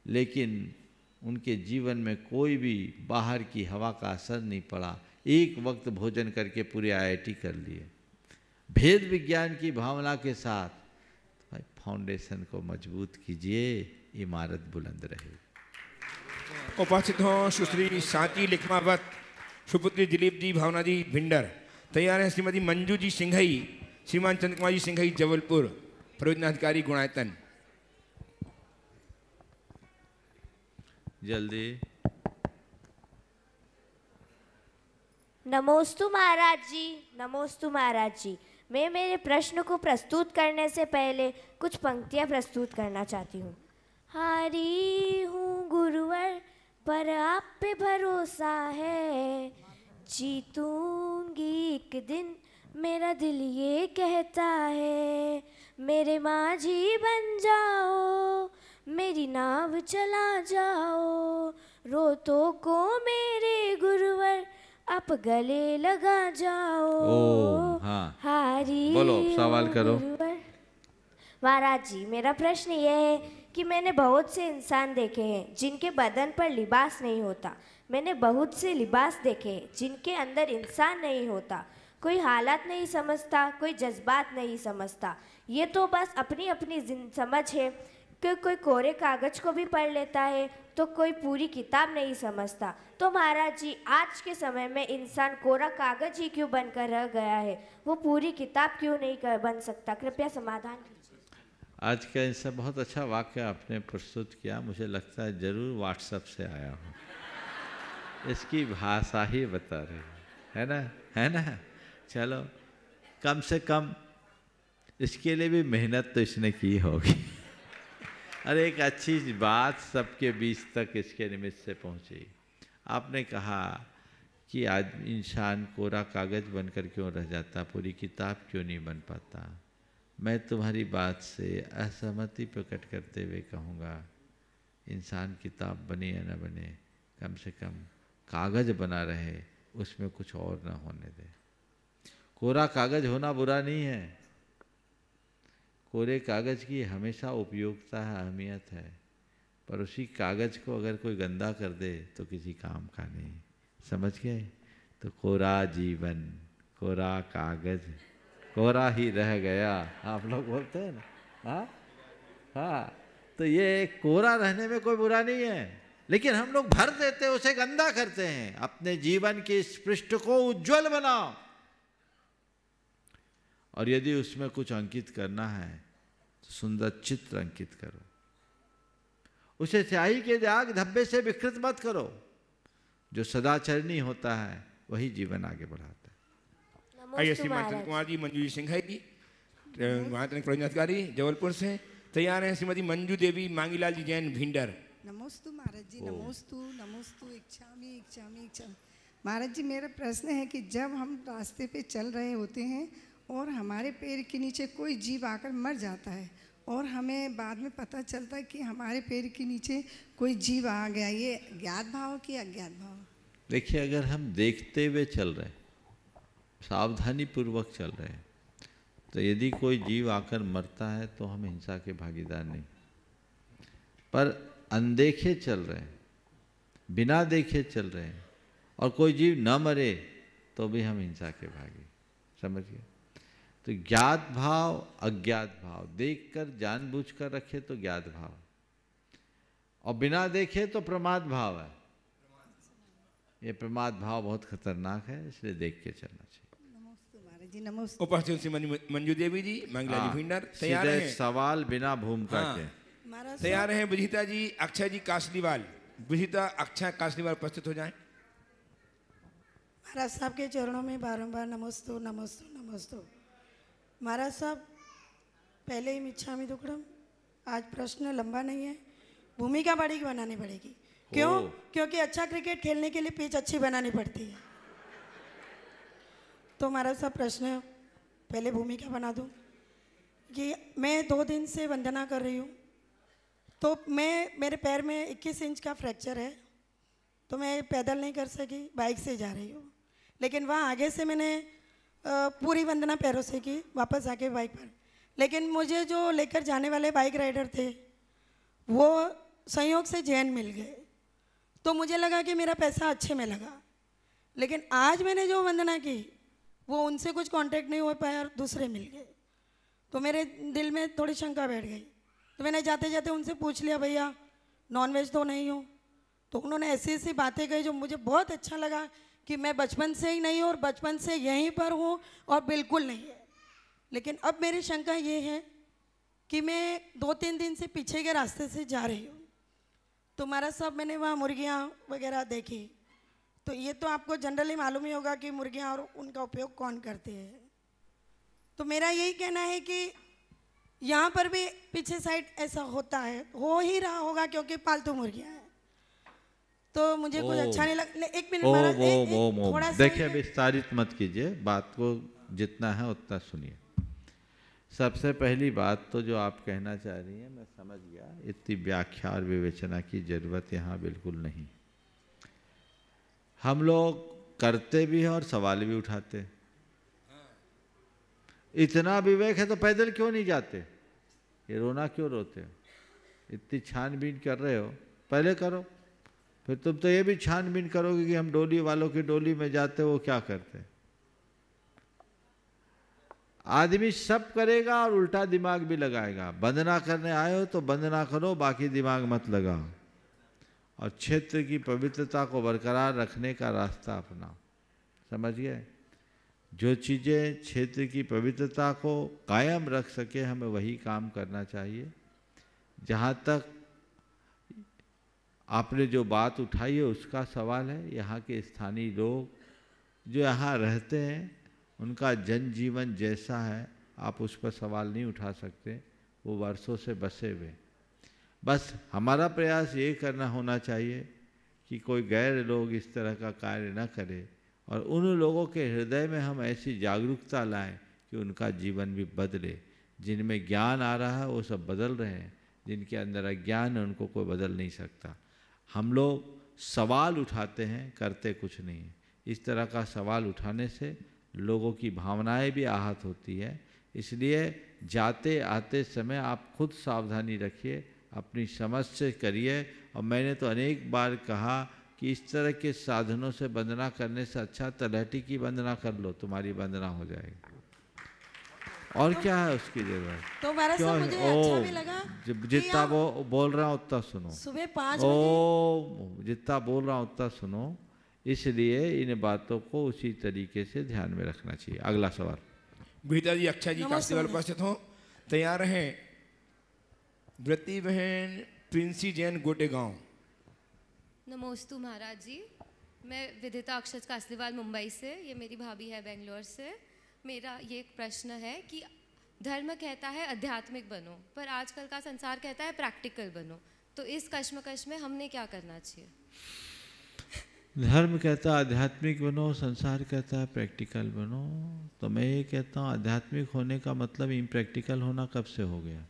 लेकिन उनके जीवन में कोई भी बाहर की हवा का असर नहीं पड़ा। एक वक्त भोजन करके पूरे IIT कर लिए। भेद विज्ञान की भावना के साथ भाई फाउंडेशन को मजबूत कीजिए, इमारत बुलंद रहे। उपस्थित हो सुश्री साची लिखमावत, सुपुत्री दिलीप जी, भावना जी भिंडर। तैयार हैं श्रीमती मंजू जी सिंघई, श्रीमान चंद्र कुमार जी सिंघई जबलपुर, परियोजनाधिकारी गुणायतन। जल्दी। नमोस्तु महाराज जी, नमोस्तु महाराज जी। मैं मेरे प्रश्न को प्रस्तुत करने से पहले कुछ पंक्तियाँ प्रस्तुत करना चाहती हूँ। हारी हूँ गुरुवर, पर आप पे भरोसा है, जीतूंगी एक दिन मेरा दिल ये कहता है। मेरे माझी बन जाओ, मेरी नाव चला जाओ, रोतों को मेरे गुरुवर आप गले लगा जाओ। हाँ। हारी बोलो, सवाल करो। महाराज जी, मेरा प्रश्न यह है कि मैंने बहुत से इंसान देखे हैं जिनके बदन पर लिबास नहीं होता। मैंने बहुत से लिबास देखे हैं जिनके अंदर इंसान नहीं होता। कोई हालात नहीं समझता, कोई जज्बात नहीं समझता। ये तो बस अपनी अपनी समझ है कि कोई कोरे कागज को भी पढ़ लेता है तो कोई पूरी किताब नहीं समझता। तो महाराज जी, आज के समय में इंसान कोरा कागज ही क्यों बनकर रह गया है? वो पूरी किताब क्यों नहीं बन सकता? कृपया समाधान कीजिए। आज का इससे बहुत अच्छा वाक्य आपने प्रस्तुत किया। मुझे लगता है जरूर व्हाट्सएप से आया हो। इसकी भाषा ही बता रही है ना, है ना? चलो, कम से कम इसके लिए भी मेहनत तो इसने की होगी। अरे एक अच्छी बात सबके बीच तक इसके निमित्त से पहुंची। आपने कहा कि आज इंसान कोरा कागज बनकर क्यों रह जाता, पूरी किताब क्यों नहीं बन पाता। मैं तुम्हारी बात से असहमति प्रकट करते हुए कहूँगा, इंसान किताब बने या न बने, कम से कम कागज बना रहे, उसमें कुछ और ना होने दे। कोरा कागज होना बुरा नहीं है, कोरे कागज की हमेशा उपयोगिता है, अहमियत है, पर उसी कागज को अगर कोई गंदा कर दे तो किसी काम का नहीं। समझ गए? तो कोरा जीवन, कोरा कागज, कोरा ही रह गया, आप लोग बोलते हैं ना। हाँ हाँ, तो ये कोरा रहने में कोई बुरा नहीं है, लेकिन हम लोग भर देते, उसे गंदा करते हैं। अपने जीवन के इस पृष्ठ को उज्जवल बनाओ, और यदि उसमें कुछ अंकित करना है तो सुंदर चित्र अंकित करो। उसे स्याही के दाग धब्बे से विकृत मत करो। जो सदाचरणी होता है वही जीवन आगे बढ़ाता है। आइए श्रीमान चंद्र कुमार जी, मंजू जी सिंघई जी, परियोजनाधिकारी जबलपुर से। तैयार हैं श्रीमती मंजू देवी, मांगीलाल जी जैन भिंडर। नमोस्तु महाराज जी, नमोस्तु नमोस्तु, इच्छामी इच्छामी इच्छामी। महाराज जी, मेरा प्रश्न है कि जब हम रास्ते पे चल रहे होते हैं और हमारे पैर के नीचे कोई जीव आकर मर जाता है और हमें बाद में पता चलता है कि हमारे पैर के नीचे कोई जीव आ गया, ये ज्ञात भाव कि अज्ञात भाव? देखिए, अगर हम देखते हुए चल रहे हैं, सावधानी पूर्वक चल रहे हैं, तो यदि कोई जीव आकर मरता है तो हम हिंसा के भागीदार नहीं। पर अनदेखे चल रहे हैं, बिना देखे चल रहे हैं, और कोई जीव न मरे तो भी हम हिंसा के भागी। समझिए, तो ज्ञात भाव अज्ञात भाव, देखकर जानबूझकर रखे तो ज्ञात भाव, और बिना देखे तो प्रमाद भाव है। ये प्रमाद भाव बहुत खतरनाक है, इसलिए देख के चलना चाहिए। जी नमस्ते। उपस्थित श्री मंजू देवी जी, मंगला जी फिंडर तैयार सीधे हैं। सवाल बिना भूमिका के। तैयार हैं विजिता जी, अक्षय जी कासलीवाल। विजिता अक्षय कासलीवाल उपस्थित हो जाएं। महाराज साहब के चरणों में बारंबार नमस्तु नमस्तु नमस्तु। महाराज साहब, पहले ही मिच्छामि दुक्कडम। आज प्रश्न लंबा नहीं है, भूमिका बड़ी बनानी पड़ेगी। क्यों? क्योंकि अच्छा क्रिकेट खेलने के लिए पिच अच्छी बनानी पड़ती है। तो महाराज साहब, प्रश्न पहले भूमिका बना दूं कि मैं 2 दिन से वंदना कर रही हूँ, तो मेरे पैर में 21 इंच का फ्रैक्चर है, तो मैं पैदल नहीं कर सकी, बाइक से जा रही हूँ। लेकिन वहाँ आगे से मैंने पूरी वंदना पैरों से की, वापस आके बाइक पर। लेकिन मुझे जो लेकर जाने वाले बाइक राइडर थे वो संयोग से जैन मिल गए, तो मुझे लगा कि मेरा पैसा अच्छे में लगा। लेकिन आज मैंने जो वंदना की वो उनसे कुछ कांटेक्ट नहीं हो पाया और दूसरे मिल गए, तो मेरे दिल में थोड़ी शंका बैठ गई। तो मैंने जाते जाते उनसे पूछ लिया, भैया नॉनवेज तो नहीं हूँ? तो उन्होंने ऐसी ऐसी बातें कही जो मुझे बहुत अच्छा लगा कि मैं बचपन से ही नहीं हूँ और बचपन से यहीं पर हूँ और बिल्कुल नहीं है। लेकिन अब मेरी शंका ये है कि मैं 2-3 दिन से पीछे के रास्ते से जा रही हूँ, तो महाराज साहब मैंने वहाँ मुर्गियाँ वगैरह देखी, तो ये तो आपको जनरली मालूम ही होगा कि मुर्गियाँ और उनका उपयोग कौन करते हैं। तो मेरा यही कहना है कि यहाँ पर भी पीछे साइड ऐसा होता है, हो ही रहा होगा क्योंकि पालतू मुर्गियाँ हैं। तो मुझे कुछ अच्छा नहीं लगा। एक मिनट महाराज, थोड़ा सा देखिए, विस्तारित मत कीजिए, बात को जितना है उतना सुनिए। सबसे पहली बात तो जो आप कहना चाह रही हैं मैं समझ गया, इतनी व्याख्या और विवेचना की जरूरत यहाँ बिल्कुल नहीं। हम लोग करते भी हैं और सवाल भी उठाते हैं। इतना विवेक है तो पैदल क्यों नहीं जाते? ये रोना क्यों रोते हो? इतनी छानबीन कर रहे हो, पहले करो। फिर तुम तो ये भी छानबीन करोगे कि हम डोली वालों की डोली में जाते वो क्या करते। आदमी सब करेगा और उल्टा दिमाग भी लगाएगा। वंदना करने आए हो तो वंदना करो, बाकी दिमाग मत लगाओ, और क्षेत्र की पवित्रता को बरकरार रखने का रास्ता अपनाओ। समझ गए? जो चीज़ें क्षेत्र की पवित्रता को कायम रख सके हमें वही काम करना चाहिए। जहाँ तक आपने जो बात उठाई है उसका सवाल है, यहाँ के स्थानीय लोग जो यहाँ रहते हैं उनका जनजीवन जैसा है, आप उस पर सवाल नहीं उठा सकते, वो वर्षों से बसे हुए। बस हमारा प्रयास ये करना होना चाहिए कि कोई गैर लोग इस तरह का कार्य न करे, और उन लोगों के हृदय में हम ऐसी जागरूकता लाएं कि उनका जीवन भी बदले। जिनमें ज्ञान आ रहा है वो सब बदल रहे हैं, जिनके अंदर अज्ञान है उनको कोई बदल नहीं सकता। हम लोग सवाल उठाते हैं, करते कुछ नहीं है। इस तरह का सवाल उठाने से लोगों की भावनाएं भी आहत होती है। इसलिए जाते आते समय आप खुद सावधानी रखिए, अपनी समझ से करिए। और मैंने तो अनेक बार कहा कि इस तरह के साधनों से वंदना करने से अच्छा तलहटी की वंदना कर लो, तुम्हारी वंदना हो जाएगी। और क्या है उसकी जरूरत? तो महाराज साहब मुझे अच्छा भी लगा, जितना वो बोल रहा हूँ उतना सुनो। सुबह 5 बजे जितना बोल रहा हूँ उतना सुनो, इसलिए इन बातों को उसी तरीके से ध्यान में रखना चाहिए। अगला सवाल। गीता जी, अक्षय जी कास्तीवाल उपस्थित हो, तैयार हैं। व्रती बहन प्रिंसी जैन, गोटेगांव। नमोस्तु महाराज जी, मैं विदिता अक्षत कास्तीवाल मुंबई से, ये मेरी भाभी है बेंगलोर से। मेरा ये एक प्रश्न है कि धर्म कहता है आध्यात्मिक बनो, पर आजकल का संसार कहता है प्रैक्टिकल बनो, तो इस कश्मकश में हमने क्या करना चाहिए? धर्म कहता है आध्यात्मिक बनो, संसार कहता है प्रैक्टिकल बनो, तो मैं ये कहता हूँ आध्यात्मिक होने का मतलब इम्प्रैक्टिकल होना कब से हो गया?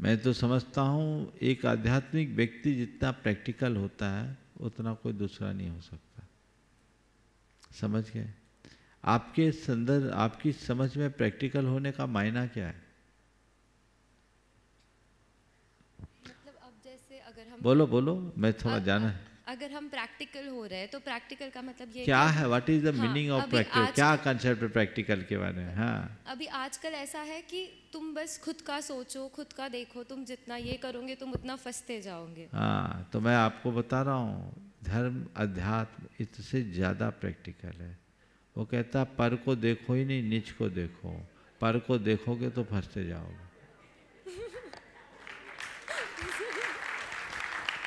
मैं तो समझता हूँ एक आध्यात्मिक व्यक्ति जितना प्रैक्टिकल होता है उतना कोई दूसरा नहीं हो सकता। समझ गए? आपके संदर्भ, आपकी समझ में प्रैक्टिकल होने का मायना क्या है? बोलो बोलो, मैं थोड़ा जाना है। अगर हम प्रैक्टिकल हो रहे हैं तो प्रैक्टिकल का मतलब ये क्या है, what is the meaning of अभी प्रैक्टिकल, आज क्या कंसेप्ट है प्रैक्टिकल के बारे में? हाँ, अभी आजकल ऐसा है कि तुम बस खुद का सोचो, खुद का देखो, तुम जितना ये करोगे तुम उतना फंसते जाओगे। हाँ, तो मैं आपको बता रहा हूँ, धर्म अध्यात्म इससे ज़्यादा प्रैक्टिकल है। वो कहता पर को देखो ही नहीं, निच को देखो, पर को देखोगे तो फंसते जाओगे।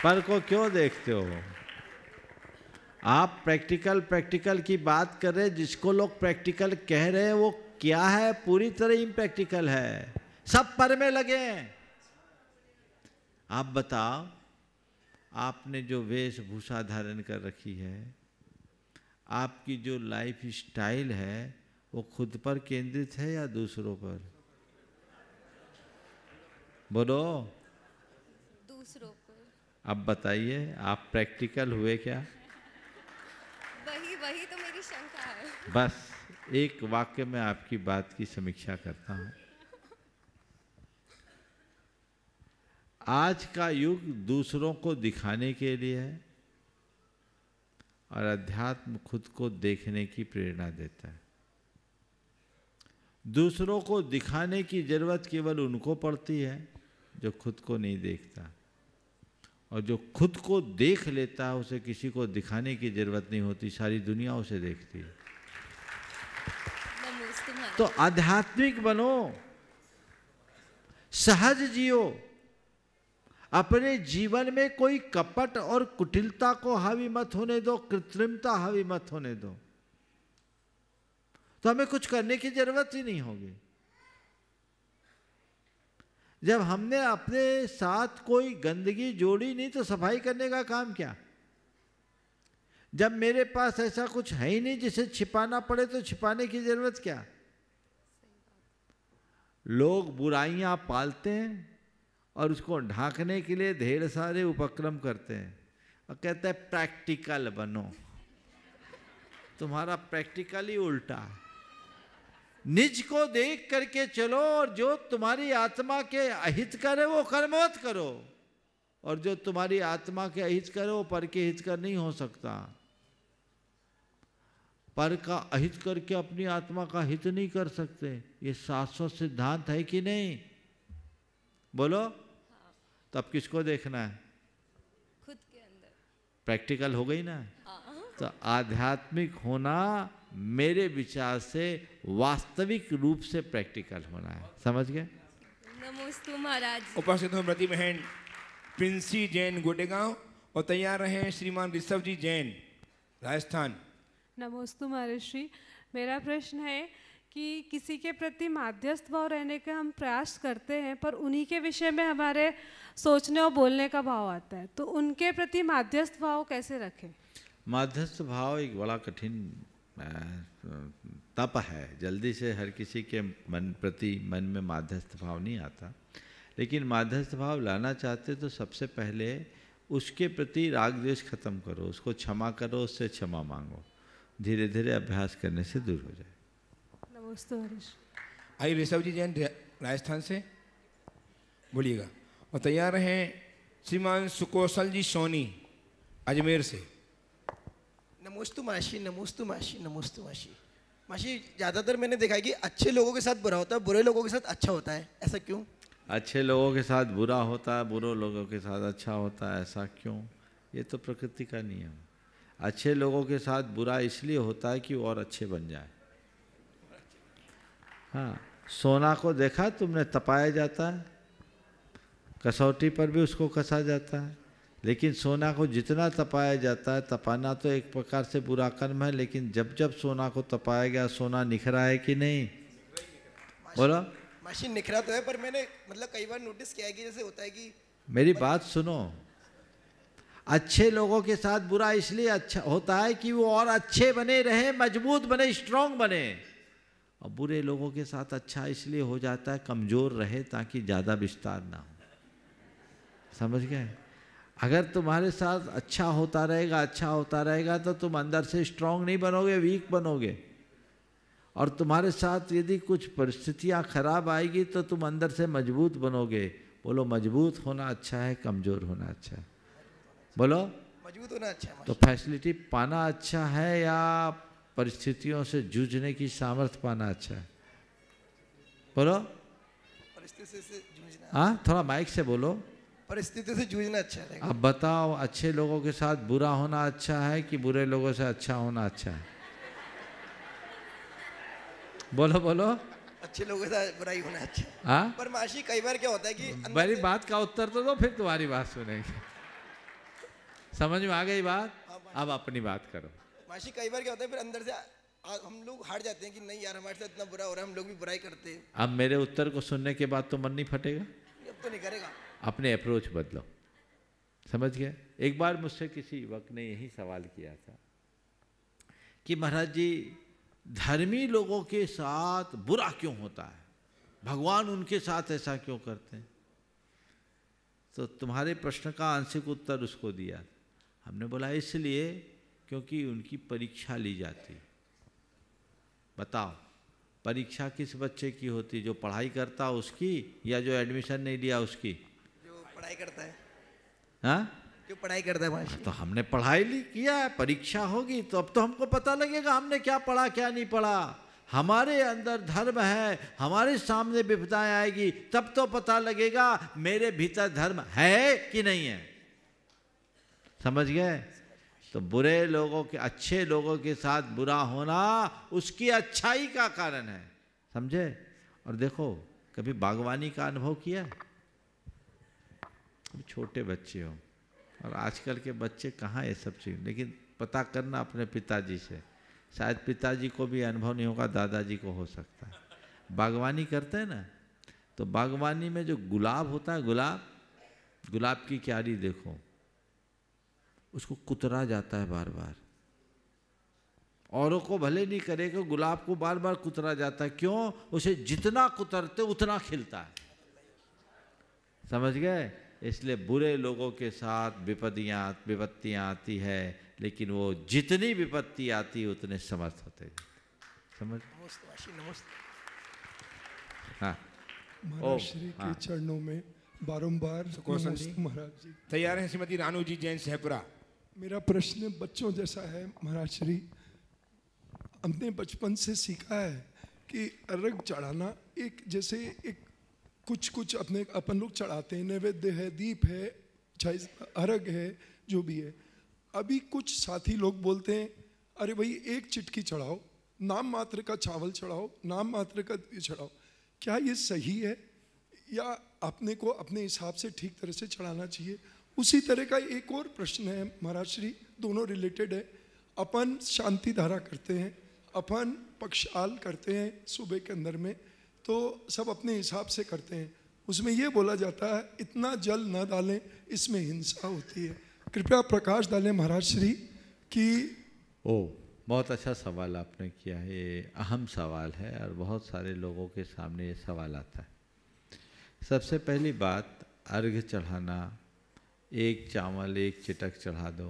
पर को क्यों देखते हो आप? प्रैक्टिकल की बात कर रहे, जिसको लोग प्रैक्टिकल कह रहे हैं वो क्या है? पूरी तरह इम्प्रैक्टिकल है, सब पर में लगे हैं। आप बताओ, आपने जो वेशभूषा धारण कर रखी है, आपकी जो लाइफ स्टाइल है, वो खुद पर केंद्रित है या दूसरों पर? बोलो। दूसरों पर। अब बताइए, आप प्रैक्टिकल हुए क्या? वही तो मेरी शंका है। बस एक वाक्य में आपकी बात की समीक्षा करता हूं। आज का युग दूसरों को दिखाने के लिए है और अध्यात्म खुद को देखने की प्रेरणा देता है। दूसरों को दिखाने की जरूरत केवल उनको पड़ती है जो खुद को नहीं देखता, और जो खुद को देख लेता है उसे किसी को दिखाने की जरूरत नहीं होती, सारी दुनिया उसे देखती है। तो आध्यात्मिक बनो, सहज जियो, अपने जीवन में कोई कपट और कुटिलता को हावी मत होने दो, कृत्रिमता हावी मत होने दो, तो हमें कुछ करने की जरूरत ही नहीं होगी। जब हमने अपने साथ कोई गंदगी जोड़ी नहीं तो सफाई करने का काम क्या? जब मेरे पास ऐसा कुछ है ही नहीं जिसे छिपाना पड़े तो छिपाने की जरूरत क्या? लोग बुराइयां पालते हैं और उसको ढांकने के लिए ढेर सारे उपक्रम करते हैं और कहते हैं प्रैक्टिकल बनो। तुम्हारा प्रैक्टिकल ही उल्टा है। निज को देख करके चलो, और जो तुम्हारी आत्मा के अहित करे वो कर्म मत करो, और जो तुम्हारी आत्मा के अहित करे वो पर के हित कर नहीं हो सकता। पर का अहित करके अपनी आत्मा का हित नहीं कर सकते। ये शाश्वत सिद्धांत है कि नहीं? बोलो। तो अब किसको देखना है? खुद के अंदर। प्रैक्टिकल हो गई ना? तो आध्यात्मिक होना मेरे विचार से वास्तविक रूप से प्रैक्टिकल होना है। समझ गए? नमोस्तु महाराज। उपस्थित हो प्रति बहन प्रिंसी जैन गोटेगांव, और तैयार रहे श्रीमान ऋषभ जी जैन राजस्थान। नमोस्तु महर्षि। मेरा प्रश्न है कि किसी के प्रति माध्यस्थ भाव रहने का हम प्रयास करते हैं, पर उन्हीं के विषय में हमारे सोचने और बोलने का भाव आता है, तो उनके प्रति माध्यस्थ भाव कैसे रखें? माध्यस्थ भाव एक बड़ा कठिन तप है। जल्दी से हर किसी के मन में माध्यस्थ भाव नहीं आता, लेकिन माध्यस्थ भाव लाना चाहते तो सबसे पहले उसके प्रति राग द्वेष खत्म करो, उसको क्षमा करो, उससे क्षमा मांगो। धीरे धीरे अभ्यास करने से दूर हो जाए। नमस्ते हरीश। आइए ऋषभ जी जैन राजस्थान से बोलिएगा, और तैयार हैं श्रीमान सुकौशल जी सोनी अजमेर से। नमोस्तु माशी, नमोस्तु माशी, नमोस्तु माशी। माशी, ज़्यादातर मैंने देखा है कि अच्छे लोगों के साथ बुरा होता है, बुरे लोगों के साथ अच्छा होता है, ऐसा क्यों? अच्छे लोगों के साथ बुरा होता है, बुरे लोगों के साथ अच्छा होता है, ऐसा क्यों? ये तो प्रकृति का नियम। अच्छे लोगों के साथ बुरा इसलिए होता है कि वो और अच्छे बन जाए। हाँ, सोना को देखा तुमने, तपाया जाता है, कसौटी पर भी उसको कसा जाता है, लेकिन सोना को जितना तपाया जाता है, तपाना तो एक प्रकार से बुरा कर्म है, लेकिन जब जब सोना को तपाया गया, सोना निखरा है कि नहीं? बोलो। माशी, निखरा तो है, पर मैंने मतलब कई बार नोटिस किया है कि जैसे होता है कि मेरी बात सुनो, अच्छे लोगों के साथ बुरा इसलिए अच्छा होता है कि वो और अच्छे बने रहे, मजबूत बने, स्ट्रांग बने, और बुरे लोगों के साथ अच्छा इसलिए हो जाता है कमजोर रहे, ताकि ज़्यादा विस्तार ना हो। समझ गए? अगर तुम्हारे साथ अच्छा होता रहेगा तो तुम अंदर से स्ट्रांग नहीं बनोगे, वीक बनोगे, और तुम्हारे साथ यदि कुछ परिस्थितियां खराब आएगी तो तुम अंदर से मजबूत बनोगे। बोलो, मजबूत होना अच्छा है, कमजोर होना अच्छा है? बोलो। मजबूत होना अच्छा है। तो फैसिलिटी पाना अच्छा है या परिस्थितियों से जूझने की सामर्थ्य पाना अच्छा है? बोलो। परिस्थिति से जूझना। हाँ, थोड़ा माइक से बोलो। परिस्थिति से जूझना अच्छा है। अब बताओ, अच्छे लोगों के साथ बुरा होना अच्छा है कि बुरे लोगों से अच्छा होना अच्छा है? बोलो बोलो। अच्छे लोगों के साथ बुराई होना अच्छा है। हाँ? पर माशी कई बार क्या होता है कि मेरी बात का उत्तर तो दो, फिर तुम्हारी बात सुनेंगे। समझ में आ गई बात? अब अपनी बात करो। माशी कई बार क्या होता है, फिर अंदर से हम लोग हार जाते हैं कि नहीं यार हमारे साथ इतना बुरा हो रहा है, हम लोग भी बुराई करते हैं। अब मेरे उत्तर को सुनने के बाद तो मन नहीं फटेगा? अब तो नहीं करेगा। अपने अप्रोच बदलो। समझ गए? एक बार मुझसे किसी युवक ने यही सवाल किया था कि महाराज जी, धर्मी लोगों के साथ बुरा क्यों होता है, भगवान उनके साथ ऐसा क्यों करते हैं? तो तुम्हारे प्रश्न का आंशिक उत्तर उसको दिया। हमने बोला इसलिए क्योंकि उनकी परीक्षा ली जाती। बताओ, परीक्षा किस बच्चे की होती? जो पढ़ाई करता उसकी या जो एडमिशन नहीं लिया उसकी? जो पढ़ाई करता है। हाँ, जो पढ़ाई करता है माशी। तो हमने पढ़ाई ली किया है, परीक्षा होगी तो अब तो हमको पता लगेगा हमने क्या पढ़ा क्या नहीं पढ़ा। हमारे अंदर धर्म है, हमारे सामने विपदाएं आएगी तब तो पता लगेगा मेरे भीतर धर्म है कि नहीं है। समझ गए? तो बुरे लोगों के, अच्छे लोगों के साथ बुरा होना उसकी अच्छाई का कारण है। समझे? और देखो, कभी बागवानी का अनुभव किया? अभी छोटे बच्चे हो, और आजकल के बच्चे कहाँ ये सब चीज़, लेकिन पता करना अपने पिताजी से। शायद पिताजी को भी अनुभव नहीं होगा, दादाजी को हो सकता है। बागवानी करते हैं ना, तो बागवानी में जो गुलाब होता है, गुलाब की क्यारी देखो, उसको कुतरा जाता है बार बार। औरों को भले नहीं करेगा, गुलाब को बार बार कुतरा जाता है। क्यों? उसे जितना कुतरते उतना खिलता है। समझ गए? इसलिए बुरे लोगों के साथ विपत्तियाँ आती है, लेकिन वो जितनी विपत्ति आती है उतने समर्थ होते हैं। समझ? हाँ। महाराज श्री के चरणों में बारंबार नमस्ते महाराज जी। तैयार हैं श्रीमती रानू जी, जैन सहपुरा। मेरा प्रश्न बच्चों जैसा है महाराज श्री। हमने बचपन से सीखा है कि अर्घ चढ़ाना एक जैसे एक कुछ अपन लोग चढ़ाते हैं, नैवेद्य है, दीप है, चाहे अर्घ है, जो भी है। अभी कुछ साथी लोग बोलते हैं अरे भाई एक चिटकी चढ़ाओ, नाम मात्र का चावल चढ़ाओ, नाम मात्र का चढ़ाओ। क्या ये सही है या अपने को अपने हिसाब से ठीक तरह से चढ़ाना चाहिए? उसी तरह का एक और प्रश्न है महाराज श्री, दोनों रिलेटेड है। अपन शांति धारा करते हैं, अपन पक्षाल करते हैं सुबह के अंदर में, तो सब अपने हिसाब से करते हैं। उसमें ये बोला जाता है इतना जल न डालें, इसमें हिंसा होती है। कृपया प्रकाश डालें महाराज श्री कि बहुत अच्छा सवाल आपने किया है। ये अहम सवाल है और बहुत सारे लोगों के सामने ये सवाल आता है। सबसे पहली बात, अर्घ्य चढ़ाना, एक चावल एक चिटक चढ़ा दो,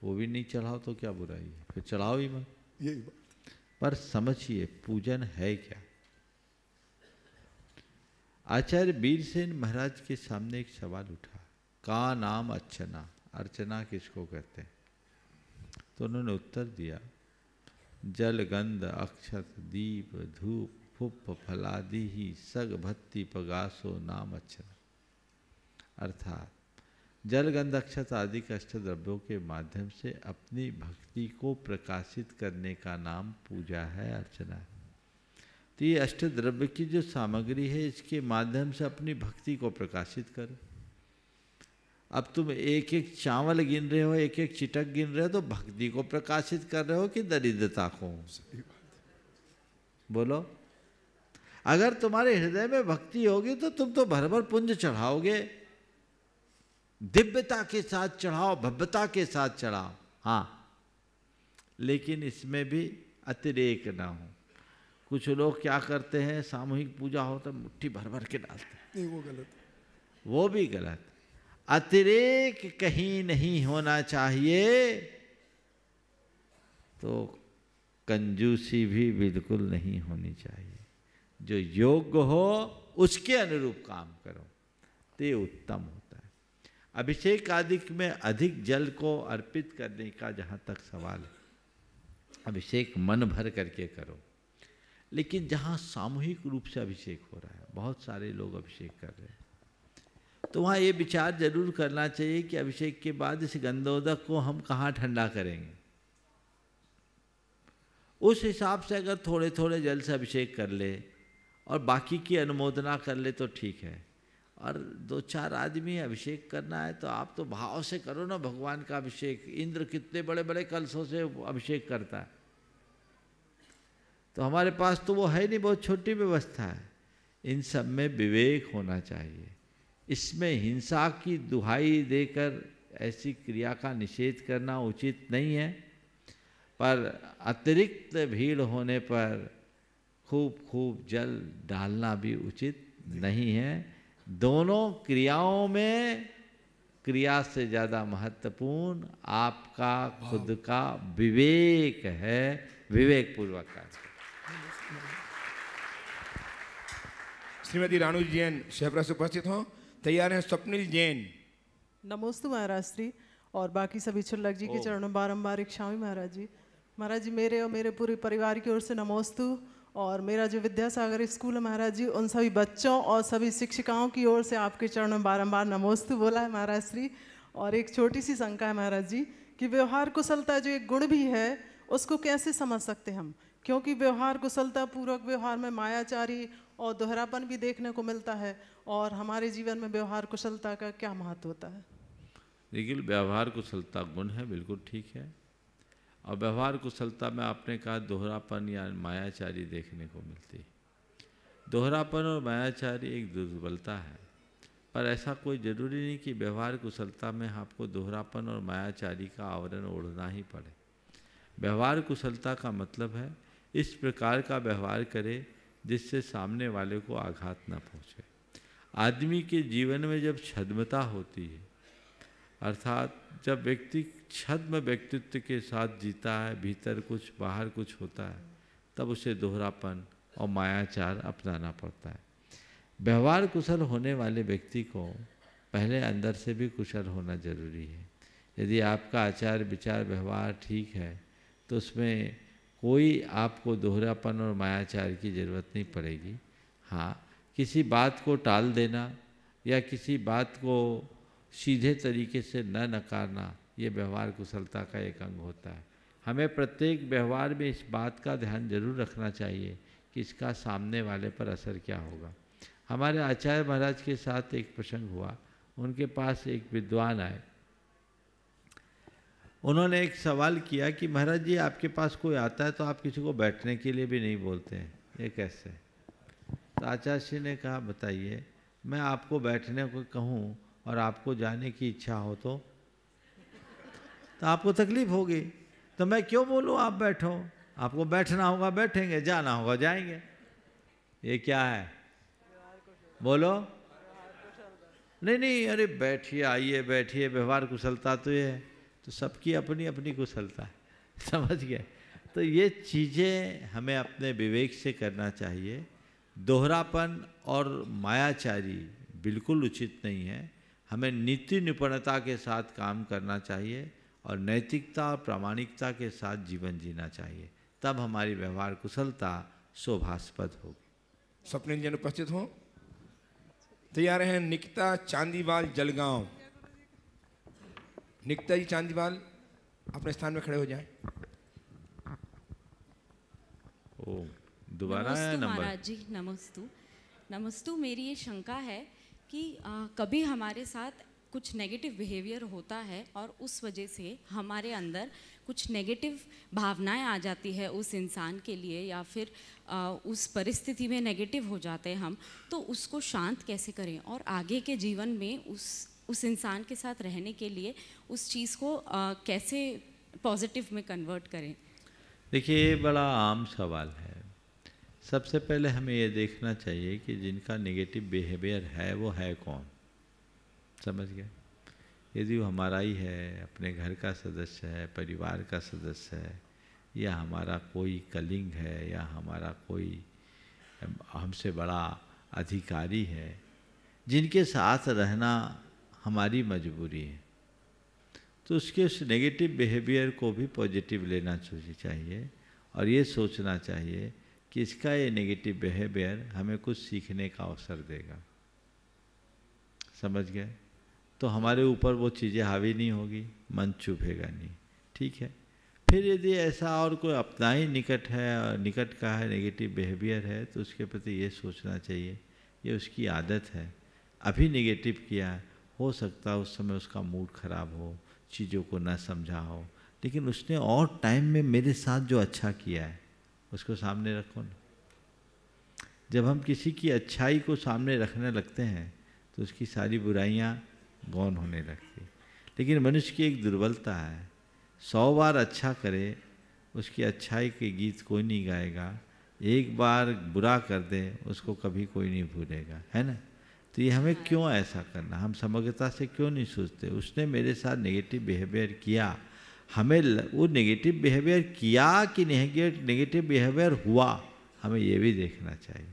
वो भी नहीं चढ़ाओ तो क्या बुराई है, फिर चढ़ाओ ही मत। यही बात। पर समझिए पूजन है क्या। आचार्य वीरसेन महाराज के सामने एक सवाल उठा, का नाम अर्चना, अर्चना किसको कहते हैं? तो उन्होंने उत्तर दिया, जल गंध अक्षत दीप धूप फुप फलादि ही सग भक्ति पगासो नाम अर्चना। अर्थात जल गंध अक्षत आदि अष्ट द्रव्यों के माध्यम से अपनी भक्ति को प्रकाशित करने का नाम पूजा है, अर्चना है। तो ये अष्ट द्रव्य की जो सामग्री है, इसके माध्यम से अपनी भक्ति को प्रकाशित करो। अब तुम एक एक चावल गिन रहे हो, एक एक चिटक गिन रहे हो, तो भक्ति को प्रकाशित कर रहे हो कि दरिद्रता को? बोलो। अगर तुम्हारे हृदय में भक्ति होगी तो तुम तो भर भर पुंज चढ़ाओगे, दिव्यता के साथ चढ़ाओ, भव्यता के साथ चढ़ाओ। हाँ, लेकिन इसमें भी अतिरेक ना हो। कुछ लोग क्या करते हैं, सामूहिक पूजा हो तो मुट्ठी भर भर के डालते हैं। नहीं, वो गलत, वो भी गलत। अतिरेक कहीं नहीं होना चाहिए, तो कंजूसी भी बिल्कुल नहीं होनी चाहिए। जो योग्य हो उसके अनुरूप काम करो, तो ये उत्तम होता है। अभिषेक आदि में अधिक जल को अर्पित करने का जहाँ तक सवाल है, अभिषेक मन भर करके करो। लेकिन जहाँ सामूहिक रूप से अभिषेक हो रहा है, बहुत सारे लोग अभिषेक कर रहे हैं, तो वहाँ ये विचार जरूर करना चाहिए कि अभिषेक के बाद इस गंधोदक को हम कहाँ ठंडा करेंगे। उस हिसाब से अगर थोड़े थोड़े जल से अभिषेक कर ले और बाकी की अनुमोदना कर ले तो ठीक है। और 2-4 आदमी अभिषेक करना है तो आप तो भाव से करो ना भगवान का अभिषेक। इंद्र कितने बड़े बड़े कलशों से अभिषेक करता है, तो हमारे पास तो वो है नहीं, बहुत छोटी व्यवस्था है। इन सब में विवेक होना चाहिए। इसमें हिंसा की दुहाई देकर ऐसी क्रिया का निषेध करना उचित नहीं है, पर अतिरिक्त भीड़ होने पर खूब जल डालना भी उचित नहीं है। दोनों क्रियाओं में क्रिया से ज़्यादा महत्वपूर्ण आपका खुद का विवेक है। विवेक पूर्वक कार्य। श्रीमती रानू जैन शहपरा से उपस्थित हों। तैयार हैं स्वप्निल जैन। नमोस्तु महाराज श्री और बाकी सभी छुल्लक जी के चरणों में बारंबार इच्छामी महाराज जी। महाराज जी मेरे और मेरे पूरे परिवार की ओर से नमोस्तु। और मेरा जो विद्यासागर स्कूल है महाराज जी, उन सभी बच्चों और सभी शिक्षिकाओं की ओर से आपके चरणों में बारंबार नमोस्तु बोला है महाराज श्री। और एक छोटी सी शंका है महाराज जी कि व्यवहार कुशलता जो एक गुण भी है उसको कैसे समझ सकते हम, क्योंकि व्यवहार कुशलता पूर्वक व्यवहार में मायाचारी और दोहरापन भी देखने को मिलता है, और हमारे जीवन में व्यवहार कुशलता का क्या महत्व होता है? देखिए, व्यवहार कुशलता गुण है, बिल्कुल ठीक है। और व्यवहार कुशलता में आपने कहा दोहरापन या मायाचारी देखने को मिलती है। दोहरापन और मायाचारी एक दुर्बलता है, पर ऐसा कोई ज़रूरी नहीं कि व्यवहार कुशलता में आपको दोहरापन और मायाचारी का आवरण ओढ़ना ही पड़े। व्यवहार कुशलता का मतलब है इस प्रकार का व्यवहार करे जिससे सामने वाले को आघात न पहुँचे। आदमी के जीवन में जब छद्मता होती है, अर्थात जब व्यक्ति छद्म व्यक्तित्व के साथ जीता है, भीतर कुछ बाहर कुछ होता है, तब उसे दोहरापन और मायाचार अपनाना पड़ता है। व्यवहार कुशल होने वाले व्यक्ति को पहले अंदर से भी कुशल होना जरूरी है। यदि आपका आचार विचार व्यवहार ठीक है तो उसमें कोई आपको दोहरापन और मायाचार की ज़रूरत नहीं पड़ेगी। हाँ, किसी बात को टाल देना या किसी बात को सीधे तरीके से न नकारना, ये व्यवहार कुशलता का एक अंग होता है। हमें प्रत्येक व्यवहार में इस बात का ध्यान जरूर रखना चाहिए कि इसका सामने वाले पर असर क्या होगा। हमारे आचार्य महाराज के साथ एक प्रसंग हुआ। उनके पास एक विद्वान आए। उन्होंने एक सवाल किया कि महाराज जी, आपके पास कोई आता है तो आप किसी को बैठने के लिए भी नहीं बोलते हैं, ये कैसे? तो आचार्य श्री ने कहा, बताइए, मैं आपको बैठने को कहूँ और आपको जाने की इच्छा हो तो आपको तकलीफ होगी, तो मैं क्यों बोलूँ आप बैठो? आपको बैठना होगा बैठेंगे, जाना होगा जाएंगे। ये क्या है? बोलो। नहीं, अरे बैठिए, आइए बैठिए, व्यवहार कुशलता तो ये है। तो सबकी अपनी अपनी कुशलता है, समझ गए? तो ये चीज़ें हमें अपने विवेक से करना चाहिए। दोहरापन और मायाचारी बिल्कुल उचित नहीं है। हमें नीति निपुणता के साथ काम करना चाहिए और नैतिकता और प्रामाणिकता के साथ जीवन जीना चाहिए, तब हमारी व्यवहार कुशलता शोभास्पद होगी। स्वप्निल जैन उपस्थित हों। तैयार हैं निकिता चांदीवाल जलगांव। निकिता जी चांदीवाल, अपने स्थान में खड़े हो जाएं। ओ, दोबारा है नंबर। महाराज जी नमस्तु। मेरी ये शंका है कि कभी हमारे साथ कुछ नेगेटिव बिहेवियर होता है और उस वजह से हमारे अंदर कुछ नेगेटिव भावनाएं आ जाती है उस इंसान के लिए, या फिर उस परिस्थिति में नेगेटिव हो जाते हैं हम, तो उसको शांत कैसे करें और आगे के जीवन में उस इंसान के साथ रहने के लिए उस चीज़ को कैसे पॉजिटिव में कन्वर्ट करें? देखिए, ये बड़ा आम सवाल है। सबसे पहले हमें ये देखना चाहिए कि जिनका नेगेटिव बिहेवियर है वो है कौन, समझ गए? यदि वो हमारा ही है, अपने घर का सदस्य है, परिवार का सदस्य है, या हमारा कोई कलिंग है, या हमारा कोई हमसे बड़ा अधिकारी है, जिनके साथ रहना हमारी मजबूरी है। तो उसके उस नेगेटिव बिहेवियर को भी पॉजिटिव लेना चाहिए और ये सोचना चाहिए कि इसका ये नेगेटिव बिहेवियर हमें कुछ सीखने का अवसर देगा। समझ गए? तो हमारे ऊपर वो चीज़ें हावी नहीं होगी, मन चुभेगा नहीं। ठीक है। फिर यदि ऐसा और कोई अपना ही निकट है, निकट का है, नेगेटिव बिहेवियर है, तो उसके प्रति ये सोचना चाहिए ये उसकी आदत है। अभी नेगेटिव किया, हो सकता है उस समय उसका मूड खराब हो, चीज़ों को ना समझा हो, लेकिन उसने और टाइम में मेरे साथ जो अच्छा किया है उसको सामने रखो ना। जब हम किसी की अच्छाई को सामने रखने लगते हैं तो उसकी सारी बुराइयां गौन होने लगती। लेकिन मनुष्य की एक दुर्बलता है, 100 बार अच्छा करे उसकी अच्छाई के गीत कोई नहीं गाएगा, एक बार बुरा कर दे उसको कभी कोई नहीं भूलेगा, है ना। तो ये हमें क्यों ऐसा करना, हम समग्रता से क्यों नहीं सोचते। उसने मेरे साथ नेगेटिव बिहेवियर किया, हमें वो नेगेटिव बिहेवियर किया कि नेगेटिव बिहेवियर हुआ, हमें ये भी देखना चाहिए।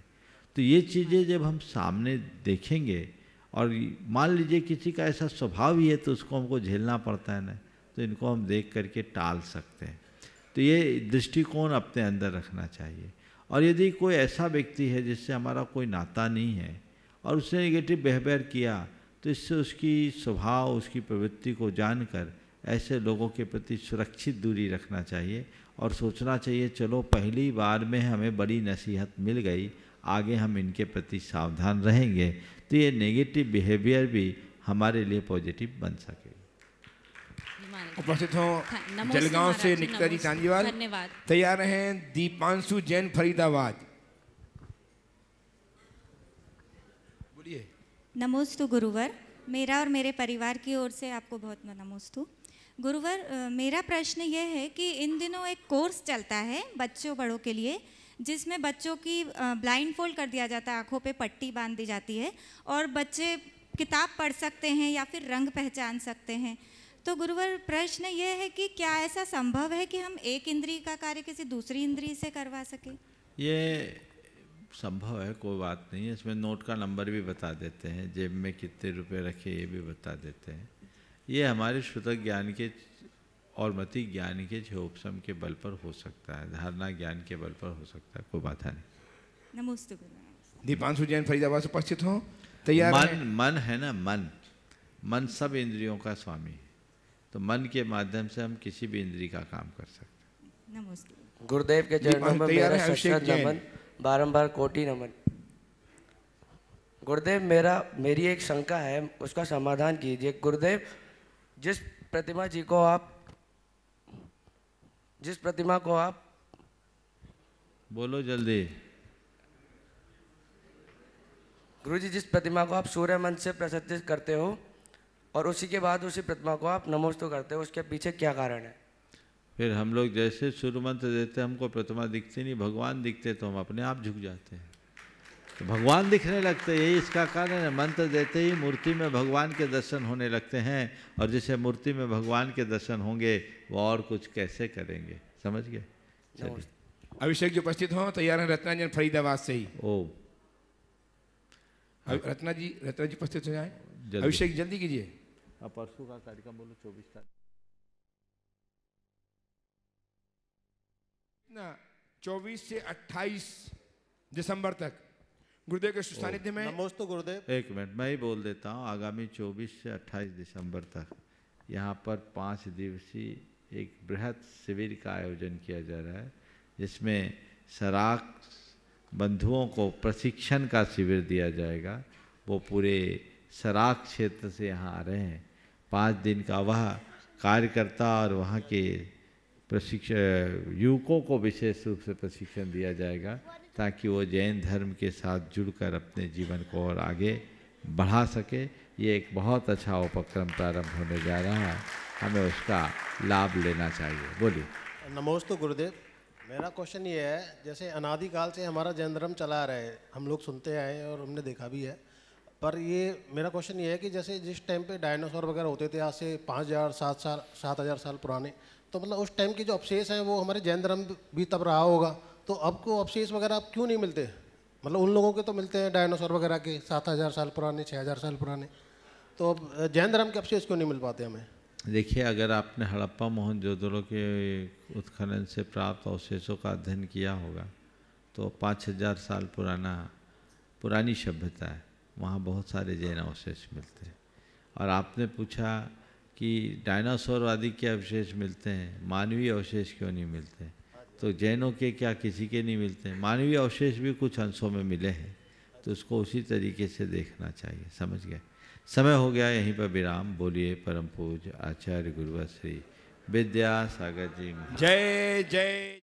तो ये चीज़ें जब हम सामने देखेंगे, और मान लीजिए किसी का ऐसा स्वभाव ही है तो उसको हमको झेलना पड़ता है ना, तो इनको हम देख करके टाल सकते हैं। तो ये दृष्टिकोण अपने अंदर रखना चाहिए। और यदि कोई ऐसा व्यक्ति है जिससे हमारा कोई नाता नहीं है और उसने नेगेटिव बिहेवियर किया, तो इससे उसकी स्वभाव, उसकी प्रवृत्ति को जानकर ऐसे लोगों के प्रति सुरक्षित दूरी रखना चाहिए और सोचना चाहिए चलो पहली बार में हमें बड़ी नसीहत मिल गई, आगे हम इनके प्रति सावधान रहेंगे, तो ये नेगेटिव बिहेवियर भी हमारे लिए पॉजिटिव बन सके। उपस्थित हों जलगांव से निकिता जी तांजीवाल, तैयार हैं दीपांशु जैन फरीदाबाद। बोलिए। नमोस्तु गुरुवर, मेरा और मेरे परिवार की ओर से आपको बहुत नमोस्तु। गुरुवर, मेरा प्रश्न ये है कि इन दिनों एक कोर्स चलता है बच्चों बड़ों के लिए, जिसमें बच्चों की ब्लाइंड फोल्ड कर दिया जाता है, आँखों पे पट्टी बांध दी जाती है और बच्चे किताब पढ़ सकते हैं या फिर रंग पहचान सकते हैं। तो गुरुवर, प्रश्न ये है कि क्या ऐसा संभव है कि हम एक इंद्रिय का कार्य किसी दूसरी इंद्रिय से करवा सकें? ये संभव है, कोई बात नहीं है। इसमें नोट का नंबर भी बता देते हैं, जेब में कितने रुपए रखे ये भी बता देते हैं। ये हमारे श्रुतक ज्ञान के और मति ज्ञान के उपशम के बल पर हो सकता है, धारणा ज्ञान के बल पर हो सकता है, कोई बात नहीं। नमस्ते गुरुवर। दीपांशु जैन फरीदाबाद से उपस्थित हो, तैयार। मन है ना, मन सब इंद्रियों का स्वामी है, तो मन के माध्यम से हम किसी भी इंद्रिय का काम कर सकते हैं। नमस्ते। गुरुदेव के चरणों में मेरा सशक्त नमन, बारंबार कोटि नमन। गुरुदेव, मेरी एक शंका है, उसका समाधान कीजिए। गुरुदेव, जिस प्रतिमा को आप बोलो जल्दी। गुरुजी, जिस प्रतिमा को आप सूर्य मंत्र से प्रतिष्ठित करते हो और उसी के बाद उसी प्रतिमा को आप नमोस्तु करते हो, उसके पीछे क्या कारण है? फिर हम लोग जैसे सूर्य मंत्र देते हैं, हमको प्रतिमा दिखती नहीं, भगवान दिखते तो हम अपने आप झुक जाते हैं, तो भगवान दिखने लगते, यही इसका कारण है। मंत्र देते ही मूर्ति में भगवान के दर्शन होने लगते हैं, और जिसे मूर्ति में भगवान के दर्शन होंगे वो और कुछ कैसे करेंगे, समझ गए? अभिषेक जी उपस्थित हो, तैयार हैं रत्नाजन फरीदाबाद से ही। ओ रत्ना जी उपस्थित हो जाए। अभिषेक जल्दी कीजिए। परसों का कार्यक्रम बोलो, 24 तारीख 24 से 28 दिसंबर तक गुरुदेव के सानिध्य में। नमोस्तु गुरुदेव। एक मिनट मैं ही बोल देता हूँ। आगामी 24 से 28 दिसंबर तक यहाँ पर 5 दिवसीय एक बृहद शिविर का आयोजन किया जा रहा है, जिसमें सराक बंधुओं को प्रशिक्षण का शिविर दिया जाएगा। वो पूरे सराक क्षेत्र से यहाँ आ रहे हैं। 5 दिन का वह कार्यकर्ता और वहाँ के युवकों को विशेष रूप से प्रशिक्षण दिया जाएगा, ताकि वो जैन धर्म के साथ जुड़कर अपने जीवन को और आगे बढ़ा सके। ये एक बहुत अच्छा उपक्रम प्रारंभ होने जा रहा है, हमें उसका लाभ लेना चाहिए। बोलिए। नमोस्तु गुरुदेव, मेरा क्वेश्चन ये है, जैसे अनादिकाल से हमारा जैन धर्म चला रहा है, हम लोग सुनते आए हैं और हमने देखा भी है, पर ये मेरा क्वेश्चन ये है कि जैसे जिस टाइम पे डायनासोर वगैरह होते थे, आज से 5000 7,000 साल पुराने, तो मतलब उस टाइम के जो अवशेष हैं वो हमारे जैन धर्म भी तब रहा होगा, तो अब को अवशेष वगैरह अब क्यों नहीं मिलते? मतलब उन लोगों के तो मिलते हैं डायनासोर वगैरह के 7,000 साल पुराने, 6,000 साल पुराने, तो जैन धर्म के अवशेष क्यों नहीं मिल पाते हमें? देखिए, अगर आपने हड़प्पा मोहनजोदड़ो के उत्खनन से प्राप्त अवशेषों का अध्ययन किया होगा तो 5000 साल पुरानी सभ्यता है, वहाँ बहुत सारे जैन अवशेष मिलते हैं। और आपने पूछा कि डायनासोर आदि के अवशेष मिलते हैं, मानवीय अवशेष क्यों नहीं मिलते? तो जैनों के क्या किसी के नहीं मिलते हैं? मानवीय अवशेष भी कुछ अंशों में मिले हैं, तो उसको उसी तरीके से देखना चाहिए। समझ गए? समय हो गया, यहीं पर विराम। बोलिए परम पूज्य आचार्य गुरुवर श्री विद्यासागर जी। जय जय।